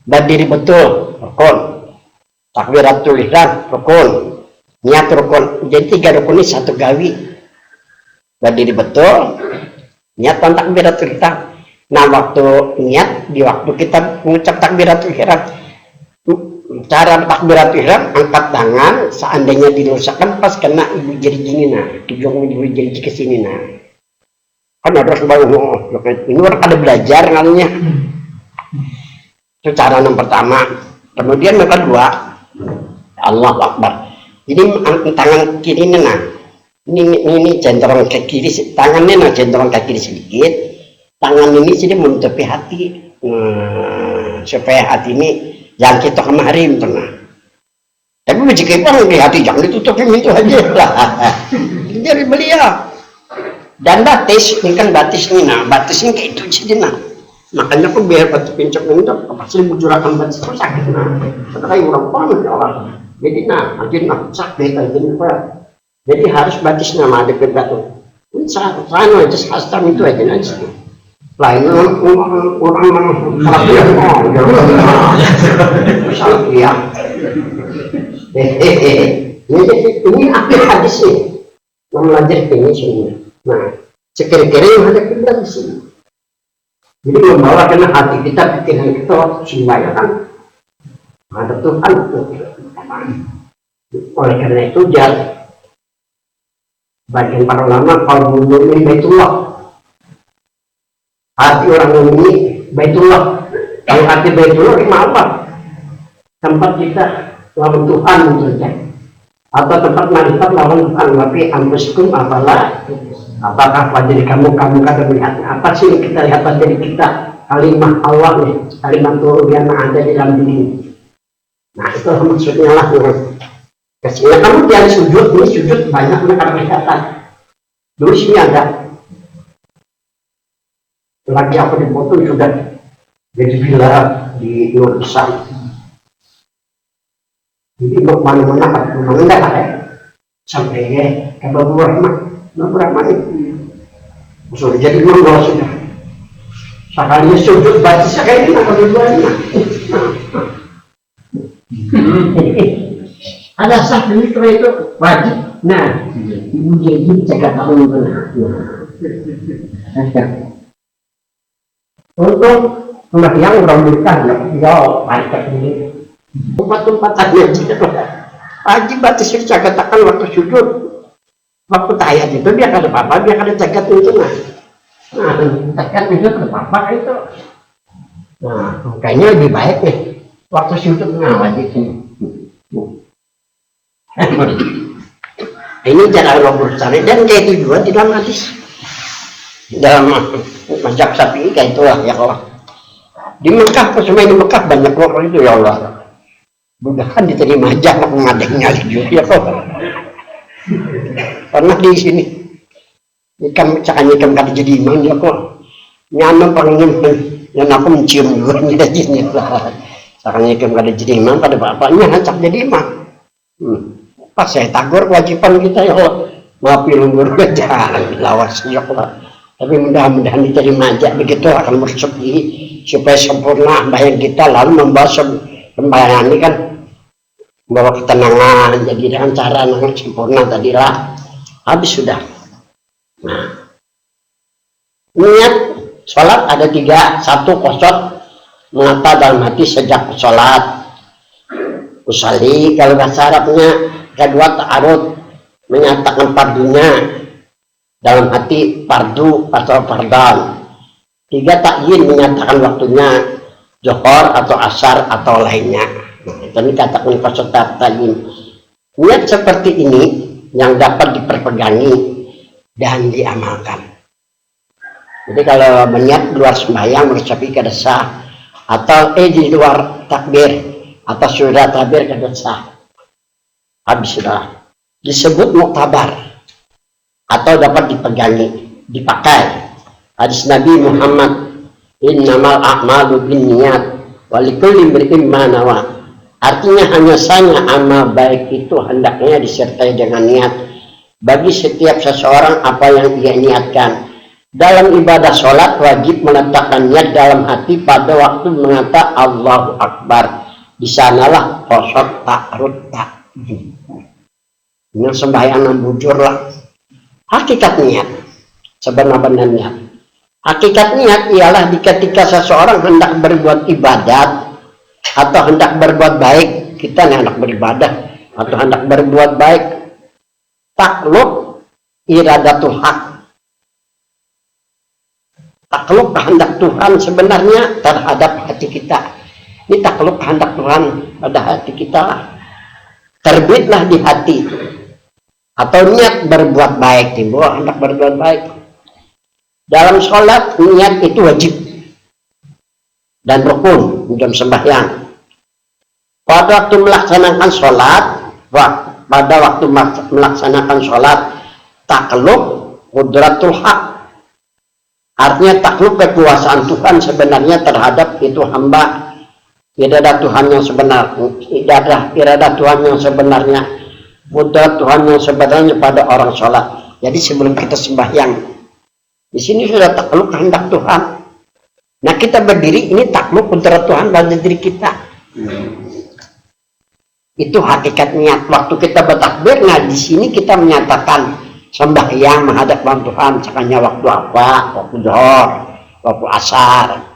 Berdiri betul, rukun. Takbiratul ihram, rukun. Niat rukun. Jadi 3 rukun ini 1 gawi. Berdiri betul, niat takbiratul ihram. Nah waktu niat, di waktu kita mengucap takbiratul ihram, cara takbiratul ihram, angkat tangan, seandainya dirusakkan pas kena ibu jari gini nah, ujung ibu jari ke sini nah. Kan ada sebagian ini orang pada belajar kalinya. Itu cara yang pertama. Kemudian yang kedua, Allahu Akbar. Ini tangan kiri ini nah. Ini cenderung ke kiri, tangannya nah cenderung ke kiri sedikit. Tangan ini jadi menutupi hati. Supaya hati ini jangan kita kemarin pernah. Tapi jika orang di hati jangan ditutupi itu aja lah. Jadi beliau. Dan batis, ini kan batis ini, nah batis ini kayak itu jadi nah. Makanya aku biar batu pincuk ini tuh pasti mujurakan batis itu sakit nah. Setelah orang panas ya Allah. Jadi nah, akhirnya nah, sakit aja nih. Jadi harus batisnya mah ada batu. Ini sana aja hastam itu aja nanti. Lain orang salah dia, salah dia. Ini akhir hadis nih. Belajar ini semua. Nah, sekira-kira yang ada kita di sini. Jadi membawa kena hati kita, pikiran kita semuanya kan ada Tuhan. Oleh karena itu jangan bagian para ulama kalau mukmin Baitullah. Hati orang mukmin Baitullah. Kalau hati Baitullah ini apa? Tempat kita lawan Tuhan saja. Atau tempat marifat lawan Tuhan. Tapi ampusikum apalah. Apakah pada diri kamu kada melihat apa sih yang kita lihat pada diri kita? Kalimah Allah nih, kalimat Tuhan yang ada di dalam diri. Nah itu maksudnya lah. Kesini kamu jangan sujud, ini sujud banyak mereka kelihatan. Dulu sini ada. Lagi apa dipoto sudah jadi villa di luar besar. Jadi mau mana-mana enggak ada. Sampai ke beberapa itu sudah jadi monggo sudah sekalinya sujud baca kayak gini kalau dua-duanya ada sah itu wajib. Nah ibu jadi jaga tahun benar untuk yang orang bukan ya pakai ini tempat-tempat aja wajib baca jaga takkan waktu sujud. Waktu tahiyat itu dia kada apa-apa, dia kada jagat itu nah. Nah, jagat itu kada apa-apa itu. Nah, makanya lebih baik nih waktu sujud wajib ini. Ini cara ngobrol cari dan kayak itu juga di dalam hadis. Dalam mazhab Syafi'i kayak itu lah ya Allah. Di Mekah, semua di Mekah banyak orang itu ya Allah. Mudah-mudahan diterima aja mengadengnya juga ya Allah. Pernah di sini ikan kata jadi imam dia kok nyaman pengen yang aku mencium juga nih aja lah sekarang ikan kata jadi imam pada bapaknya hancap jadi imam pas saya tagur kewajiban kita ya Allah maafin lembur aja lawas ya Allah tapi mudah-mudahan diterima aja begitu akan bersepi supaya sempurna bayang kita lalu membahas pembayaran ini kan bawa ketenangan jadi dengan cara yang sempurna tadilah habis sudah. Nah niat sholat ada tiga. Satu qasad mengata dalam hati sejak sholat usali kalau bahasa Arabnya. Kedua ta'arud menyatakan fardunya dalam hati fardu atau fardan. Tiga takyin menyatakan waktunya zuhur atau asar atau lainnya. Itu dikatakan qasad takyin. Niat seperti ini yang dapat diperpegangi dan diamalkan. Jadi kalau berniat luar sembahyang mengucapkan kada sah atau di luar takbir atau sudah takbir kada sah. Habis sudah disebut muktabar atau dapat dipegangi, dipakai. Hadis Nabi Muhammad, innamal a'malu binniyat wa likulli imri'in ma nawa. Artinya hanya saja amal baik itu hendaknya disertai dengan niat bagi setiap seseorang apa yang ia niatkan. Dalam ibadah sholat wajib meletakkan niat dalam hati pada waktu mengata Allahu Akbar. Di sanalah qasad ta'arud takyin. Ini sembahyang yang bujur lah. Hakikat niat sebenar-benar niat. Hakikat niat ialah ketika seseorang hendak berbuat ibadat atau hendak berbuat baik, kita hendak beribadah atau hendak berbuat baik, takluk iradatul haq, takluk kehendak Tuhan sebenarnya terhadap hati kita. Ini takluk kehendak Tuhan pada hati kita. Terbitlah di hati atau niat berbuat baik, timbul hendak berbuat baik. Dalam sholat niat itu wajib dan rukun dalam sembahyang. Pada waktu melaksanakan sholat, pada waktu melaksanakan sholat, takluk qudratul haq, artinya takluk kekuasaan Tuhan sebenarnya terhadap itu hamba. Tidak ada Tuhan yang sebenar, tidak ada Tuhan yang sebenarnya, kudrat Tuhan yang sebenarnya pada orang sholat. Jadi sebelum kita sembahyang, di sini sudah takluk kehendak Tuhan. Nah kita berdiri ini takluk kudrat Tuhan pada diri kita. Itu hakikat niat. Waktu kita bertakbir, nah di sini kita menyatakan sembahyang menghadap Tuhan. Sekanya waktu apa? Waktu zuhur, waktu asar.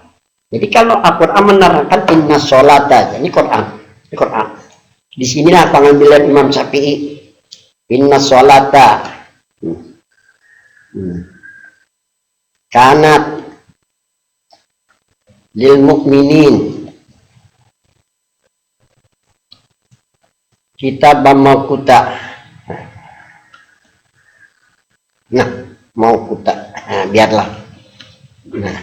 Jadi kalau Al-Quran menerangkan inna sholata, ini Quran, ini Quran. Di sinilah pengambilan Imam Syafi'i. Inna sholata kanat lil mu'minin kitabam mawquta. Nah, mawquta. Nah, biarlah. Nah,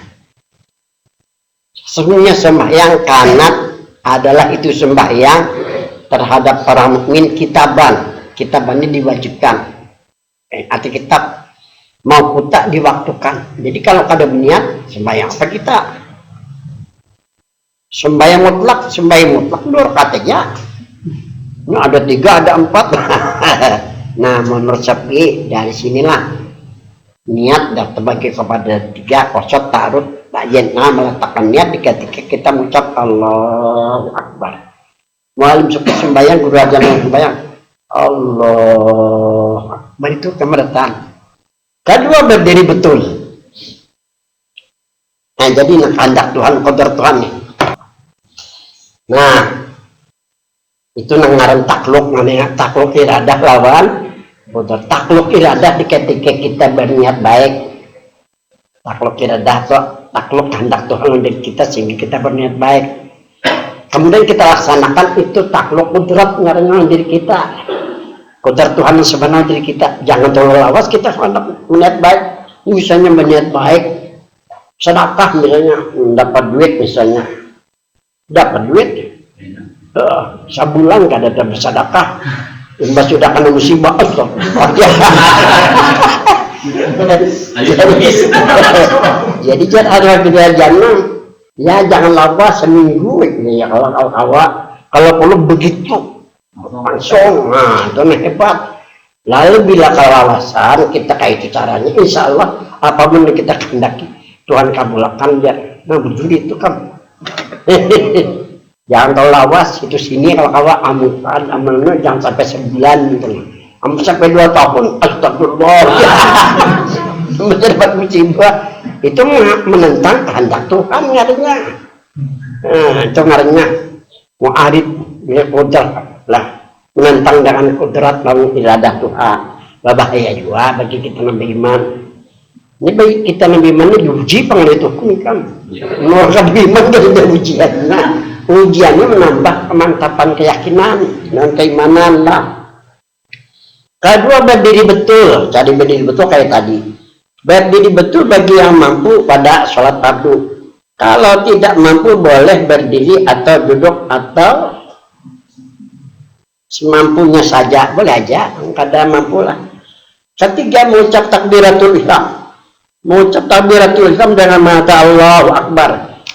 sesungguhnya sembahyang kanat adalah itu sembahyang terhadap orang mukmin kitaban. Kitaban ini diwajibkan. Arti kitab mau kuta diwaktukan. Jadi kalau kada berniat sembahyang apa kita? Sembahyang mutlak dua rakaat aja. Ini ada 3, ada 4. Nah, menurut Syafi'i dari sinilah niat dan terbagi kepada 3 kosot ta'arud ta'yin. Nah, meletakkan niat ketika kita mengucap Allahu Akbar. Mualim suka sembahyang, guru ajar sembahyang Allahu Akbar, itu kemerdekaan. Kedua, berdiri betul. Nah, jadi kehendak Tuhan, qadar Tuhan nih. Nah, itu ngaran takluk, namanya takluk iradah lawan qadar. Takluk iradah ketika kita berniat baik. Takluk iradah kok takluk kehendak Tuhan dari kita sehingga kita berniat baik. Kemudian kita laksanakan itu takluk kudrat ngaran diri kita. Kudrat Tuhan yang sebenarnya diri kita. Jangan terlalu lawas kita berniat baik. Misalnya berniat baik, sedekah misalnya, dapat duit misalnya. Dapat duit. Sebulan kada ada bersedekah. Imbas sudah kena musibah. Jadi jangan ada jangan. Ya jangan lawas seminggu ya kalau perlu begitu langsung. Nah itu hebat. Lalu bila kelawasan kita kayak itu caranya, insya Allah apapun yang kita kehendaki Tuhan kabulkan ya. Nah begitu itu kan. Jangan kalau lawas itu sini kalau kawa amalnya jangan sampai 9 gitu. Sampai 2 tahun astagfirullah. Mendapat musibah itu menentang kehendak Tuhan ngarannya. Itu ngarannya mu'arid ya qudrat lah, menentang dengan kudrat lawan iradah Tuhan. Bahaya juga bagi kita nabi iman. Ini bagi kita nabi iman ini diuji pengen itu kan. Menurut nabi iman dari ujian. Nah, ujiannya menambah kemantapan keyakinan dan keimanan lah. Kedua, berdiri betul. Jadi berdiri betul kayak tadi. Berdiri betul bagi yang mampu pada sholat fardu. Kalau tidak mampu boleh berdiri atau duduk atau semampunya saja, boleh aja, kadang mampu lah. Ketiga, mengucap takbiratul ihram. Mengucap takbiratul ihram dengan mata Allahu Akbar.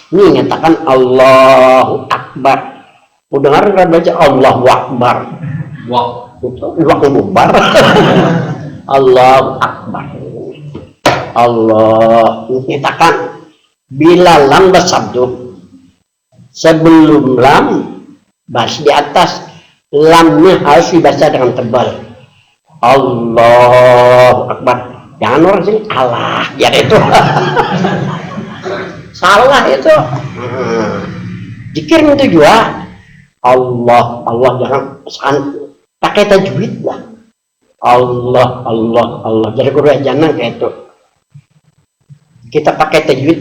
Ini nyatakan Allahu Akbar. Udah dengar baca Allahu Akbar. Wah, itu Akbar. Allahu Akbar. Allah nyatakan bila lam bersabdu sebelum lam bahas di atas, lamnya harus dibaca dengan tebal. Allahu Akbar. Jangan orang sini Allah ya itu. Salah itu. Zikir itu juga Allah jangan pakai tajwid lah. Allah. Jadi guru jangan kayak itu. kita pakai tajwid.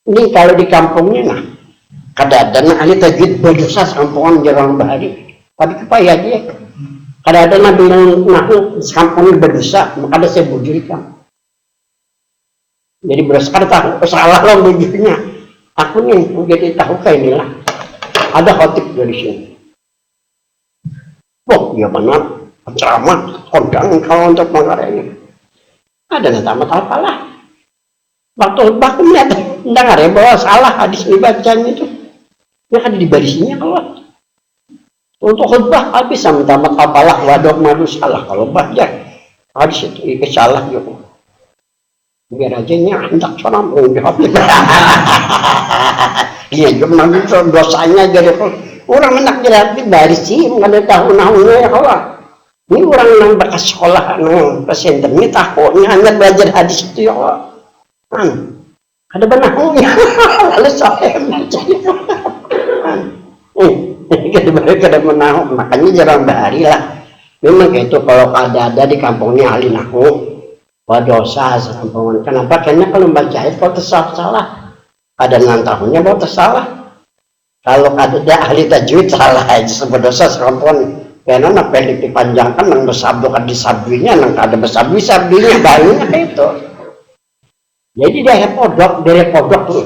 Ini kalau di kampungnya nah, kadang-kadang ahli tajwid berdosa kampungan jarang bahari. Tapi kepaya dia. Kadang-kadang nabi nahu kampungnya berdosa, maka ada saya bujurkan. Jadi berdasarkan tahu salah loh bujurnya. Aku nih jadi tahu kayak inilah. Ada khotib dari sini. Oh, dia benar. Ceramah, kondang kalau untuk mengarah ini. Ada tamat apalah. Waktu baku melihat, dengar ya bahwa salah hadis dibacanya itu. Ya ada di barisinya kalau. Untuk khutbah habis sama tamat apalah wadok malu salah kalau baca hadis itu salah juga. Biar aja nya hendak ceramah menjawab. Iya, cuma dosanya jadi orang menak jadi barisi nggak ada tahu nahunya ya kalau. Ini orang yang bekas sekolah, pesantren ini tahunnya hanya belajar hadis itu ya Allah. Ada benahnya, lalu saya baca itu. Ada menahu, makanya jarang bahari lah. Memang itu kalau ada di kampungnya ahli nahu, dosa sekampungan. Kenapa? Karena kalau baca itu kalau tersalah, ada tahunnya kalau tersalah. Kalau ada ahli tajwid salah aja sebut dosa sekampungan. Karena nak pendek dipanjangkan nang bersabdu kan disabdunya nang ada bersabdu sabdunya banyak itu. Jadi dari podok tuh.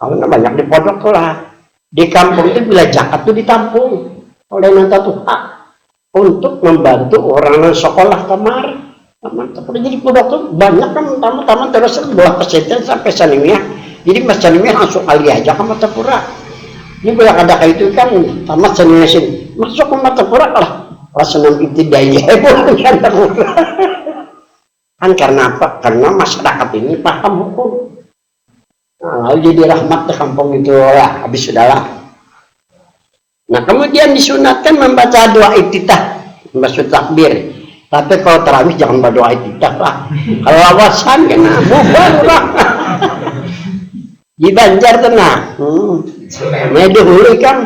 Kalau banyak di podok tuh lah. Di kampung itu bila zakat tuh ditampung oleh nanta Tuhan untuk membantu orang yang sekolah kamar. Jadi podok tuh banyak kan taman-taman terus buah pesantren sampai sanimia. Jadi mas sanimia langsung alih aja ke mata pura. Ini bila ada kayak itu kan tamat sanimia sini. Masuk ke mata pura lah senam ibtidaiyah kan karena apa? Karena masyarakat ini paham hukum. Nah, lalu jadi rahmat ke kampung itu ya habis sudahlah. Nah kemudian disunatkan membaca doa iftitah, membaca takbir. Tapi kalau tarawih jangan baca doa iftitah lah. Kalau awasan kena bubar lah. Di Banjar tenang. Dahulu kan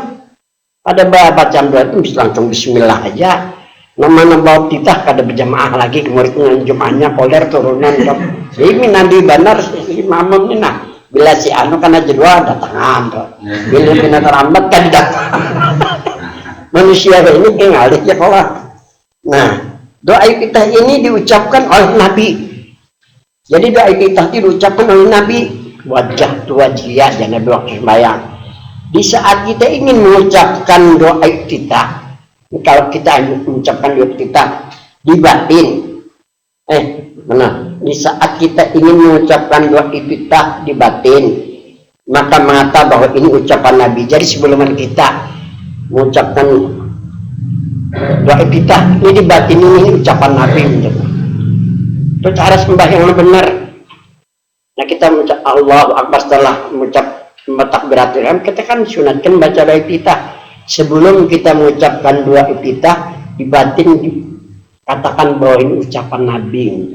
pada bacaan doa itu bisa langsung bismillah aja. Nama bawa titah kada berjamaah lagi kemudian jemaahnya poler turunan. Ini nanti benar imam ini nah. Bila si anu karena jadwal datang bila bina terlambat kan datang. Manusia ini ngalih ya kalau. Nah doa iftitah ini diucapkan oleh Nabi. Jadi doa iftitah itu diucapkan oleh Nabi. Wajah tu wajiyah jangan doa sembahyang. Di saat kita ingin mengucapkan doa iftitah, kalau kita mengucapkan doa iftitah di batin, benar. Di saat kita ingin mengucapkan doa iftitah di batin, maka mengatakan bahwa ini ucapan Nabi. Jadi sebelum kita mengucapkan doa iftitah ini di batin ini ucapan Nabi. Itu cara sembahyang yang benar. Nah kita mengucap Allahu Akbar setelah mengucap takbiratul ihram, kita kan sunatkan baca doa iftitah. Sebelum kita mengucapkan doa iftitah di batin katakan bahwa ini ucapan Nabi.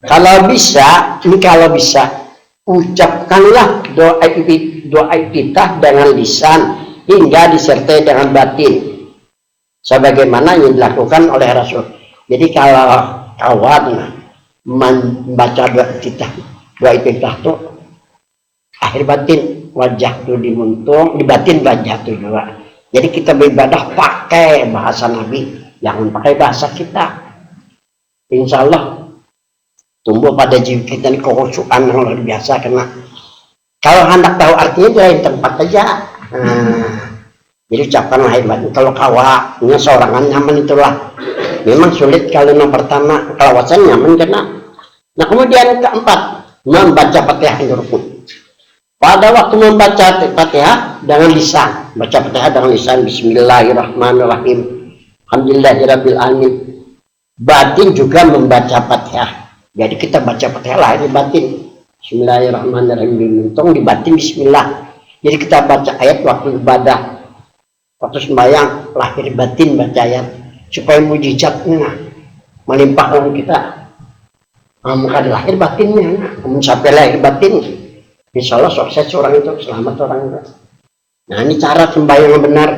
Kalau bisa ucapkanlah doa iftitah dengan lisan hingga disertai dengan batin. Sebagaimana yang dilakukan oleh Rasul. Jadi kalau kawan membaca doa iftitah itu akhir batin wajah tuh dimuntung, di batin wajah tuh juga. Jadi kita beribadah pakai bahasa Nabi, jangan pakai bahasa kita. Insya Allah tumbuh pada jiwa kita ini kekhusyukan yang luar biasa. Karena kalau hendak tahu artinya di lain tempat aja. Jadi ucapkan lahir batin. Kalau kawaknya seorangan nyaman itulah. Memang sulit kalau yang pertama kelawasan nyaman karena. Nah kemudian keempat membaca Fatihah yang rukun. Pada waktu membaca Fatihah dengan lisan, baca Fatihah dengan lisan Bismillahirrahmanirrahim. Alhamdulillahirabbil alamin. Batin juga membaca Fatihah. Jadi kita baca Fatihah lahir batin. Bismillahirrahmanirrahim dimuntung di batin Bismillah. Jadi kita baca ayat waktu ibadah, waktu sembahyang lahir batin baca ayat supaya mujizatnya melimpah orang kita. Maka lahir batinnya, kemudian sampai lahir batin, insya Allah sukses orang itu, selamat orang itu. Nah ini cara sembahyang yang benar.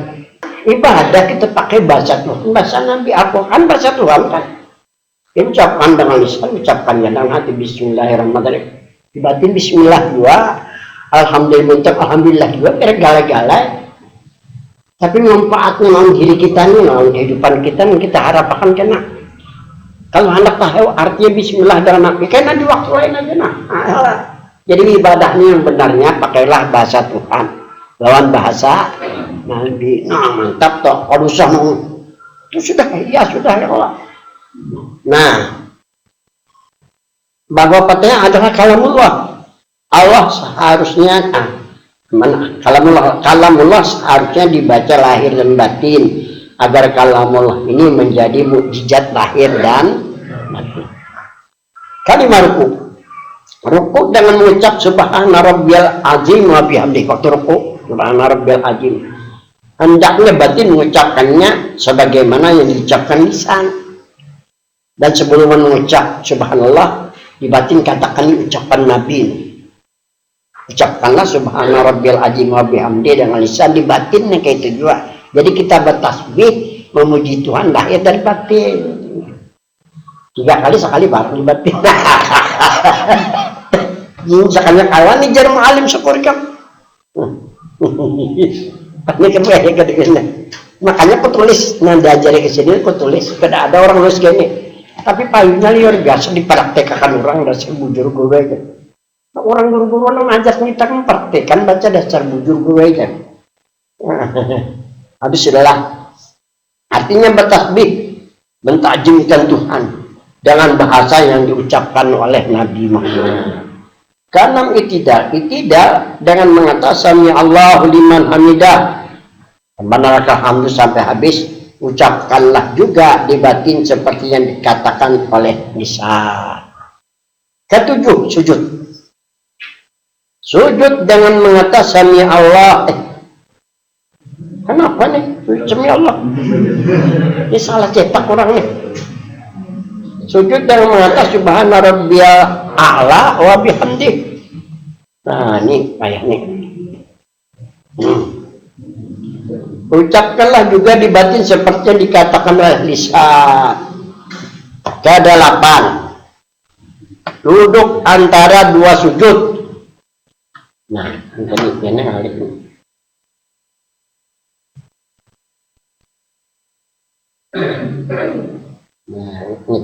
Ibadah kita pakai bahasa Tuhan, bahasa Nabi Al-Quran, bahasa Tuhan kan. Ucapkan dengan lisan, ucapkan dengan hati Bismillahirrahmanirrahim. Di batin bismillah juga, alhamdulillah juga, gala-gala. Tapi manfaatnya dalam diri kita nih, dalam kehidupan kita harapkan kena. Kalau hendak tahu artinya bismillah dalam hati, kena di waktu lain aja nah. Jadi ibadahnya yang benarnya pakailah bahasa Tuhan, lawan bahasa Nabi. Nah mantap toh, kalau usah itu sudah ya Allah. Nah, bahwa patenya adalah kalamullah. Allah seharusnya kalamullah seharusnya dibaca lahir dan batin agar kalamullah ini menjadi mukjizat lahir dan batin. Kalimat ruku dengan mengucap subhana rabbiyal azim wa bihamdihi. Waktu ruku subhana rabbiyal azim, hendaknya batin mengucapkannya sebagaimana yang diucapkan lisan. Dan sebelum mengucap subhanallah, di batin katakan ucapan Nabi. Ucapkanlah subhana rabbiyal azim wa bihamdihi dengan lisan, di batinnya kayak itu juga. Jadi kita bertasbih memuji Tuhan lahir dari batin. 3 kali sekali baru di batin. Sekali kawan nih jarum alim syukur kamu. Makanya aku tulis, nah diajari ke sini aku tulis, tidak ada orang nulis gini. Tapi payungnya liar biasa dipraktekkan orang dasar bujur gue aja. Orang guru-guru orang ajar kita mempraktekkan baca dasar bujur gue aja. Habis sudahlah. Artinya bertasbih, mentajimkan Tuhan dengan bahasa yang diucapkan oleh Nabi Muhammad. Kanam itidal dengan mengatakan ya Allahu liman hamidah. Benarkah hamdu sampai habis, ucapkanlah juga di batin seperti yang dikatakan oleh lisan. Ketujuh, sujud. Sujud dengan mengatakan ya Allah. Kenapa nih? Sami Allah. Ini salah cetak orangnya. Sujud dengan mengatakan subhana rabbiyal a'la wa bihamdihi. Nah, ini payah nih. Ucapkanlah juga di batin seperti yang dikatakan oleh lisan. Ke-8. Duduk antara 2 sujud. Nah, ini kali ini. Nah, ini.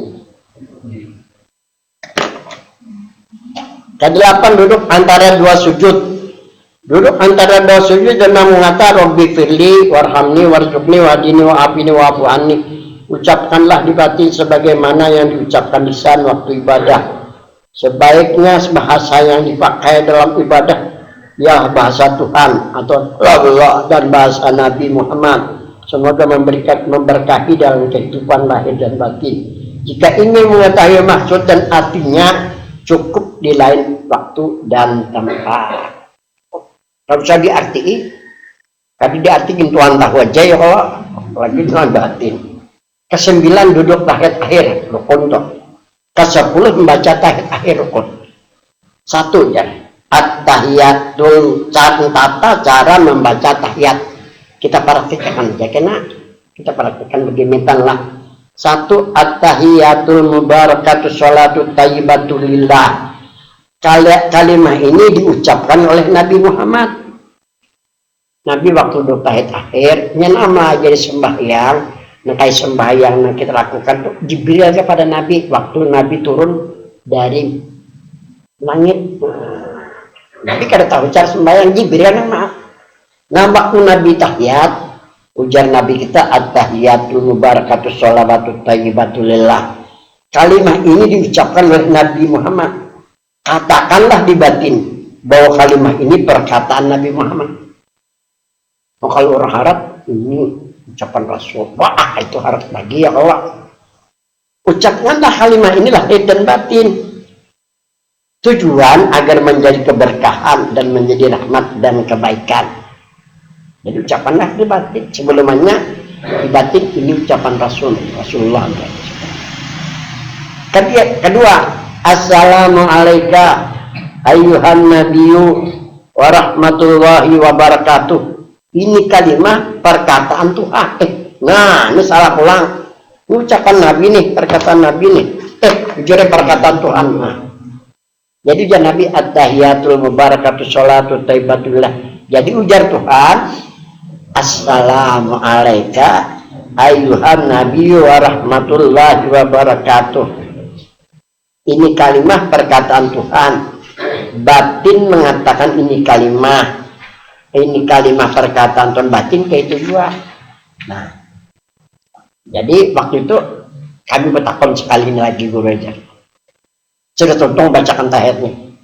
Ke-8 duduk antara 2 sujud. Duduk antara 2 sujud dan mengatakan Rabbi firli warhamni warzuqni wahdini wa'afini wa'fu anni. Ucapkanlah di batin sebagaimana yang diucapkan lisan waktu ibadah. Sebaiknya bahasa yang dipakai dalam ibadah ya bahasa Tuhan atau Allah dan bahasa Nabi Muhammad. Semoga memberkahi dalam kehidupan lahir dan batin. Jika ingin mengetahui maksud dan artinya, cukup di lain waktu dan tempat. Kalau bisa diartiin, tadi diartiin Tuhan tahu aja ya Allah, lagi Tuhan batin. Ke-9 duduk tahiyat akhir rukun toh. Ke-10 membaca tahiyat akhir rukun. 1 ya. At-tahiyatul tata cara membaca tahiyat. Kita praktikkan aja kena. Kita praktikkan beginilah. 1 at-tahiyatul mubarakatus sholatu thayyibatu lillah. Kalimat ini diucapkan oleh Nabi Muhammad. Nabi waktu duduk tahiyat akhir, nama jadi sembahyang, nakai sembahyang yang kita lakukan tuh Jibril aja pada Nabi waktu Nabi turun dari langit. Nabi kada tahu cara sembahyang, Jibril yang maaf. Nah waktu Nabi tahiyat, ujar Nabi kita at-tahiyatul mubarakatus sholawatut thayyibatu lillah. Kalimat ini diucapkan oleh Nabi Muhammad. Katakanlah di batin bahwa kalimat ini perkataan Nabi Muhammad. Oh, kalau orang harap ini ucapan Rasul, wah itu harap bagi ya Allah. Ucapkanlah kalimat ini lahir dan batin. Tujuan agar menjadi keberkahan dan menjadi rahmat dan kebaikan. Jadi ucapanlah di batin. Sebelumnya di batin ini ucapan Rasulullah. Kedua, assalamualaikum ayyuhan nabiyyu wa rahmatullahi wa barakatuh. Ini kalimat perkataan Tuhan. Nah, ini salah pulang. Ini ucapan Nabi nih, perkataan Nabi nih. Jujur perkataan Tuhan. Nah. Jadi ujar Nabi at-tahiyatul mubarakatuh sholatu taibatullah. Jadi ujar Tuhan, assalamu alaika ayuhan nabiyyu wa rahmatullahi wa barakatuh. Ini kalimat perkataan Tuhan. Batin mengatakan ini kalimat perkataan Tuhan, batin kayak itu juga. Nah, jadi waktu itu kami bertakon sekali lagi guru aja. Sudah tolong bacakan tahiyatnya.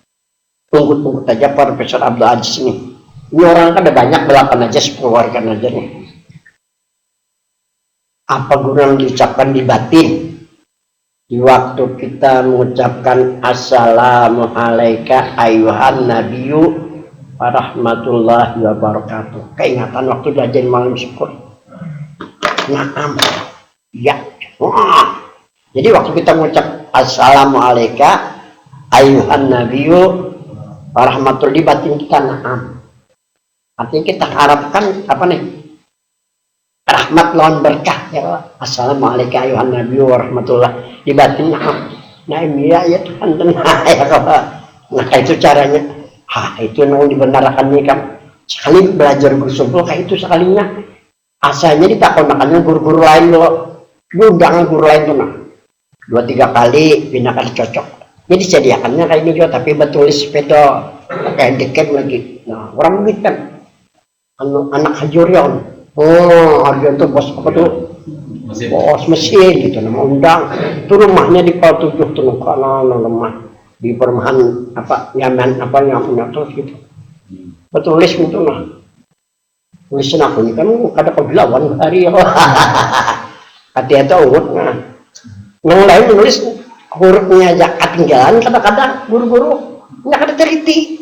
Tunggu aja Profesor Abdul Aziz ini. Ini orang kan ada banyak, belakan aja, 10 warga aja nih. Apa guru yang diucapkan di batin? Di waktu kita mengucapkan assalamu alaika ayuhan nabiyyu warahmatullahi wabarakatuh. Keingatan waktu belajar malam syukur. Naam. Ya. Jadi waktu kita mengucap assalamu alaika ayuhan nabiyyu warahmatullahi batin kita naam. Artinya kita harapkan apa nih? Rahmat lawan berkah ya Allah. Assalamualaikum ayuhan nabiyyu warahmatullahi di batin naam. Nah ya Tuhan tenang ya Allah. Nah itu caranya. Itu yang dibenarkan nih kan. Sekali belajar bersumpul kayak itu sekalinya. Asalnya ditakon makanya guru-guru lain loh. Undangan guru lain tuh nah. 2-3 kali pindah cocok. Jadi sediakannya kayak ini juga tapi bertulis sepeda pakai handicap lagi. Nah orang begitu kan. Anak Hajurion. Hajurion tuh bos apa tuh? Bos mesin gitu nama undang. Itu rumahnya di Pal 7 tuh kanan lemah di perumahan apa nyaman apa yang punya terus gitu. Bertulis gitu nah. Tulisin aku ini kan ada kebilawan hari ya. Hati-hati urut nah. Yang lain menulis hurufnya aja ketinggalan kadang-kadang guru-guru nggak ada teliti.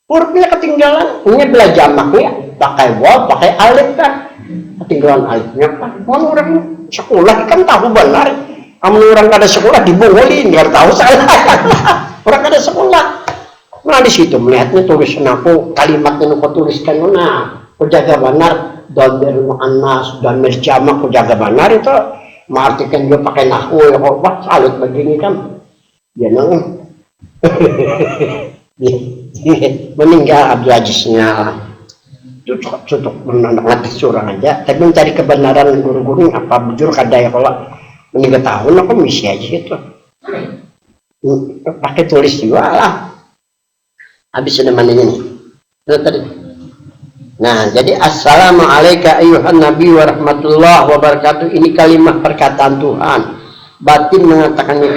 Hurufnya ketinggalan, ini belajar maknya pakai waw, pakai alif kan, ketinggalan alifnya kan. Mau orang sekolah kan tahu benar, kamu orang kada sekolah dibungulin, nggak tahu salah. Orang kada sekolah, nah di situ melihatnya tulisan aku kalimatnya aku tuliskan mana, aku jaga benar, dhamir muannas dan jamak aku jaga benar itu, mengartikan dia pakai nahwu ya kok salut begini kan, ya nang. Meninggal Abdul Aziznya itu cukup menandakan seorang aja tapi mencari kebenaran guru-guru apa bujur kada ya kalau meninggal tahun aku misi aja itu pakai tulis juga lah habis sudah mandinya nih itu tadi. Nah jadi assalamualaikum ayuhan nabi warahmatullahi wabarakatuh ini kalimat perkataan Tuhan. Batin mengatakannya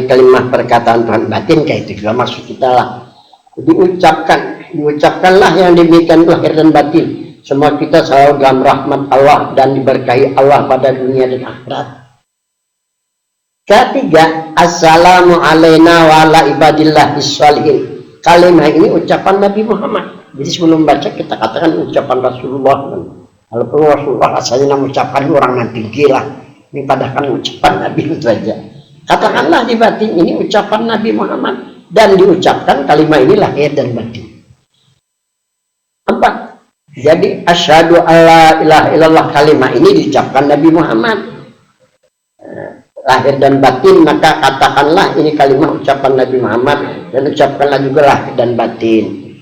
kalimat perkataan Tuhan. Batin kayak itu juga maksud kita lah. Diucapkanlah yang demikian lahir dan batin. Semua kita selalu dalam rahmat Allah dan diberkahi Allah pada dunia dan akhirat. Ketiga, assalamu alayna wa ala ibadillahis sholihin. Kalimat ini ucapan Nabi Muhammad. Jadi sebelum baca kita katakan ucapan Rasulullah. Kalau Rasulullah asalnya mengucapkan orang nanti gila. Ini padahal ucapan Nabi saja. Katakanlah di batin ini ucapan Nabi Muhammad dan diucapkan kalimat ini lahir dan batin. 4. Jadi asyhadu alla ilaha illallah kalimat ini diucapkan Nabi Muhammad lahir dan batin maka katakanlah ini kalimat ucapan Nabi Muhammad dan ucapkanlah juga lahir dan batin.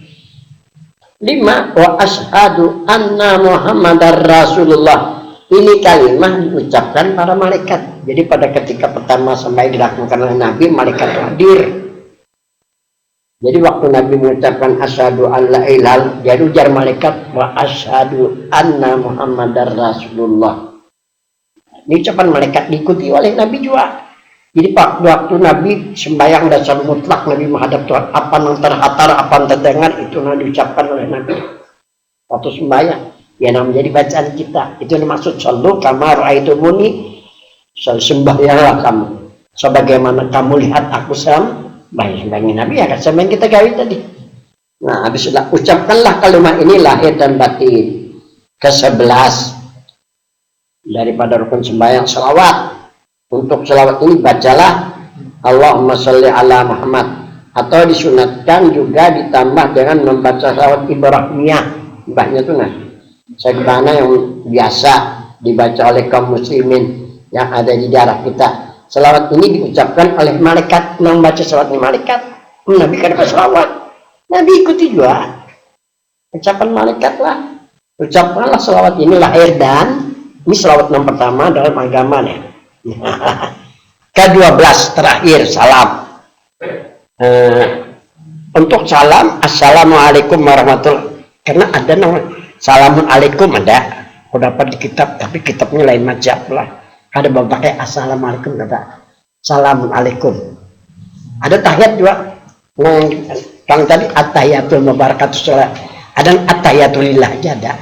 5. Wa asyhadu anna Muhammadar Rasulullah. Ini kalimat diucapkan para malaikat. Jadi pada ketika pertama sampai dilakukan oleh Nabi, malaikat hadir. Jadi waktu Nabi mengucapkan asyhadu an la ilaha, jadi ujar malaikat wa asyhadu anna Muhammadar Rasulullah. Ini ucapan malaikat diikuti oleh Nabi juga. Jadi waktu Nabi sembahyang dasar mutlak Nabi menghadap Tuhan, apa yang terhatar, apa yang terdengar itu yang diucapkan oleh Nabi. Waktu sembahyang. Ya namanya jadi bacaan kita itu maksud sallu kama ra'aitumuni sembahyanglah kamu sebagaimana kamu lihat aku sembahyang Nabi ya kan sembahyang kita gawe tadi. Nah habis sudah ucapkanlah kalimat ini lahir dan batin. Ke-11 daripada rukun sembahyang salawat. Untuk salawat ini bacalah Allahumma sholli ala Muhammad atau disunatkan juga ditambah dengan membaca salawat Ibrahimiyah. Ibahnya itu nah sebagaimana yang biasa dibaca oleh kaum muslimin yang ada di daerah kita. Selawat ini diucapkan oleh malaikat, membaca selawat malaikat. Nabi kan berselawat, Nabi ikuti juga ucapan malaikat lah. Ucapkanlah selawat ini lahir dan ini selawat yang pertama dalam agama nih. Ke-12 terakhir salam. Untuk salam, assalamualaikum warahmatullahi. Karena ada nama salamualaikum ada. Kau dapat di kitab, tapi kitabnya lain macam lah. Ada pakai assalamualaikum, ada salamualaikum. Ada tahiyat juga. Yang tadi at-tahiyatul mubarakatus sholat. Ada at-tahiyatulillah aja ada.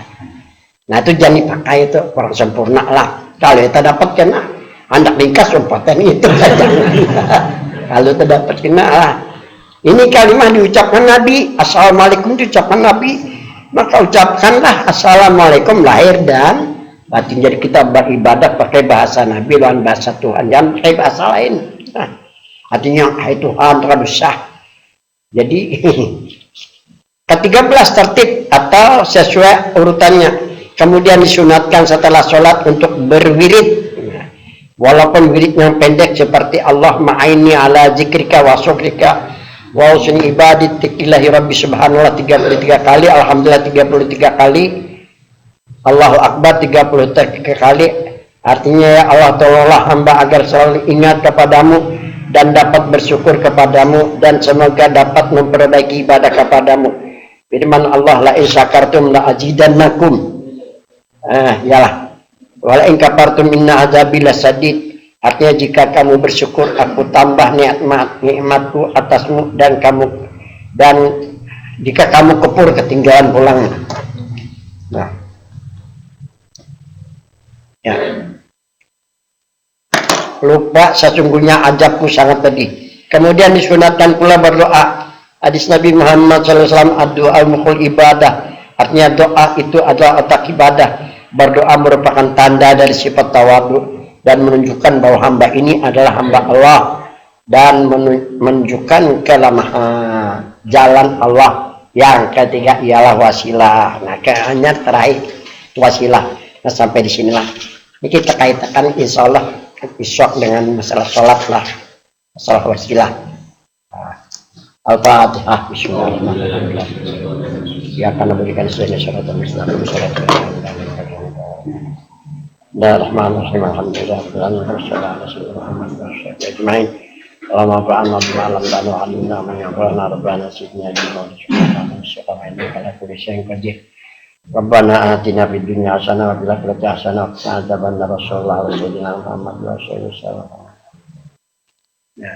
Nah itu jangan dipakai, itu kurang sempurna lah. Kalau kita dapat kena anak ringkas umpatan itu saja. Kalau kita dapat kena lah. Ini kalimat diucapkan Nabi, assalamualaikum diucapkan Nabi, maka ucapkanlah assalamualaikum lahir dan batin. Jadi kita beribadah pakai bahasa Nabi lawan bahasa Tuhan, jangan pakai bahasa lain. Nah, artinya hai Tuhan terlalu sah. Jadi ke-13 tertib atau sesuai urutannya. Kemudian disunatkan setelah sholat untuk berwirid. Walaupun wirid yang pendek seperti Allah ma'aini ala zikrika wa syukrika wa husni ibadatillahi rabbi subhanallah 33 kali, alhamdulillah 33 kali, Allahu akbar 33 kali. Artinya ya Allah, tolonglah hamba agar selalu ingat kepadamu dan dapat bersyukur kepadamu dan semoga dapat memperbaiki ibadah kepadamu. Firman Allah, la in syakartum la azidannakum. Yalah. Wala in kafartum inna azabi lasadid. Artinya jika kamu bersyukur, aku tambah nikmatku atasmu, dan jika kamu kufur, ketinggalan pulang. Nah, ya. Lupa sesungguhnya azabku sangat pedih. Kemudian disunatkan pula berdoa. Hadis Nabi Muhammad SAW, doa mukul ibadah. Artinya doa itu adalah otak ibadah. Berdoa merupakan tanda dari sifat tawadhu dan menunjukkan bahwa hamba ini adalah hamba Allah dan menunjukkan kelemahan jalan Allah. Yang ketiga ialah wasilah. Nah, hanya terakhir wasilah. Nah, sampai di sinilah. Ini kita kaitkan insya Allah besok dengan masalah sholat lah, masalah wasilah. Al-Fatihah. Bismillahirrahmanirrahim. Ya akan memberikan sesuai syarat dan mustaqim syarat. Bismillahirrahmanirrahim. Alhamdulillah. Allahumma ba'anna bima'alam dan wa'alimna menyabarna rabbana sidnya jima'ul syukurkan syukurkan ala kulli syai'in qadir. Rabbana atina fid dunya hasanah wa fil akhirati hasanah wa qina adzabannar. Rasulullah wa sayyidina Muhammad wa sallallahu alaihi wasallam. Ya.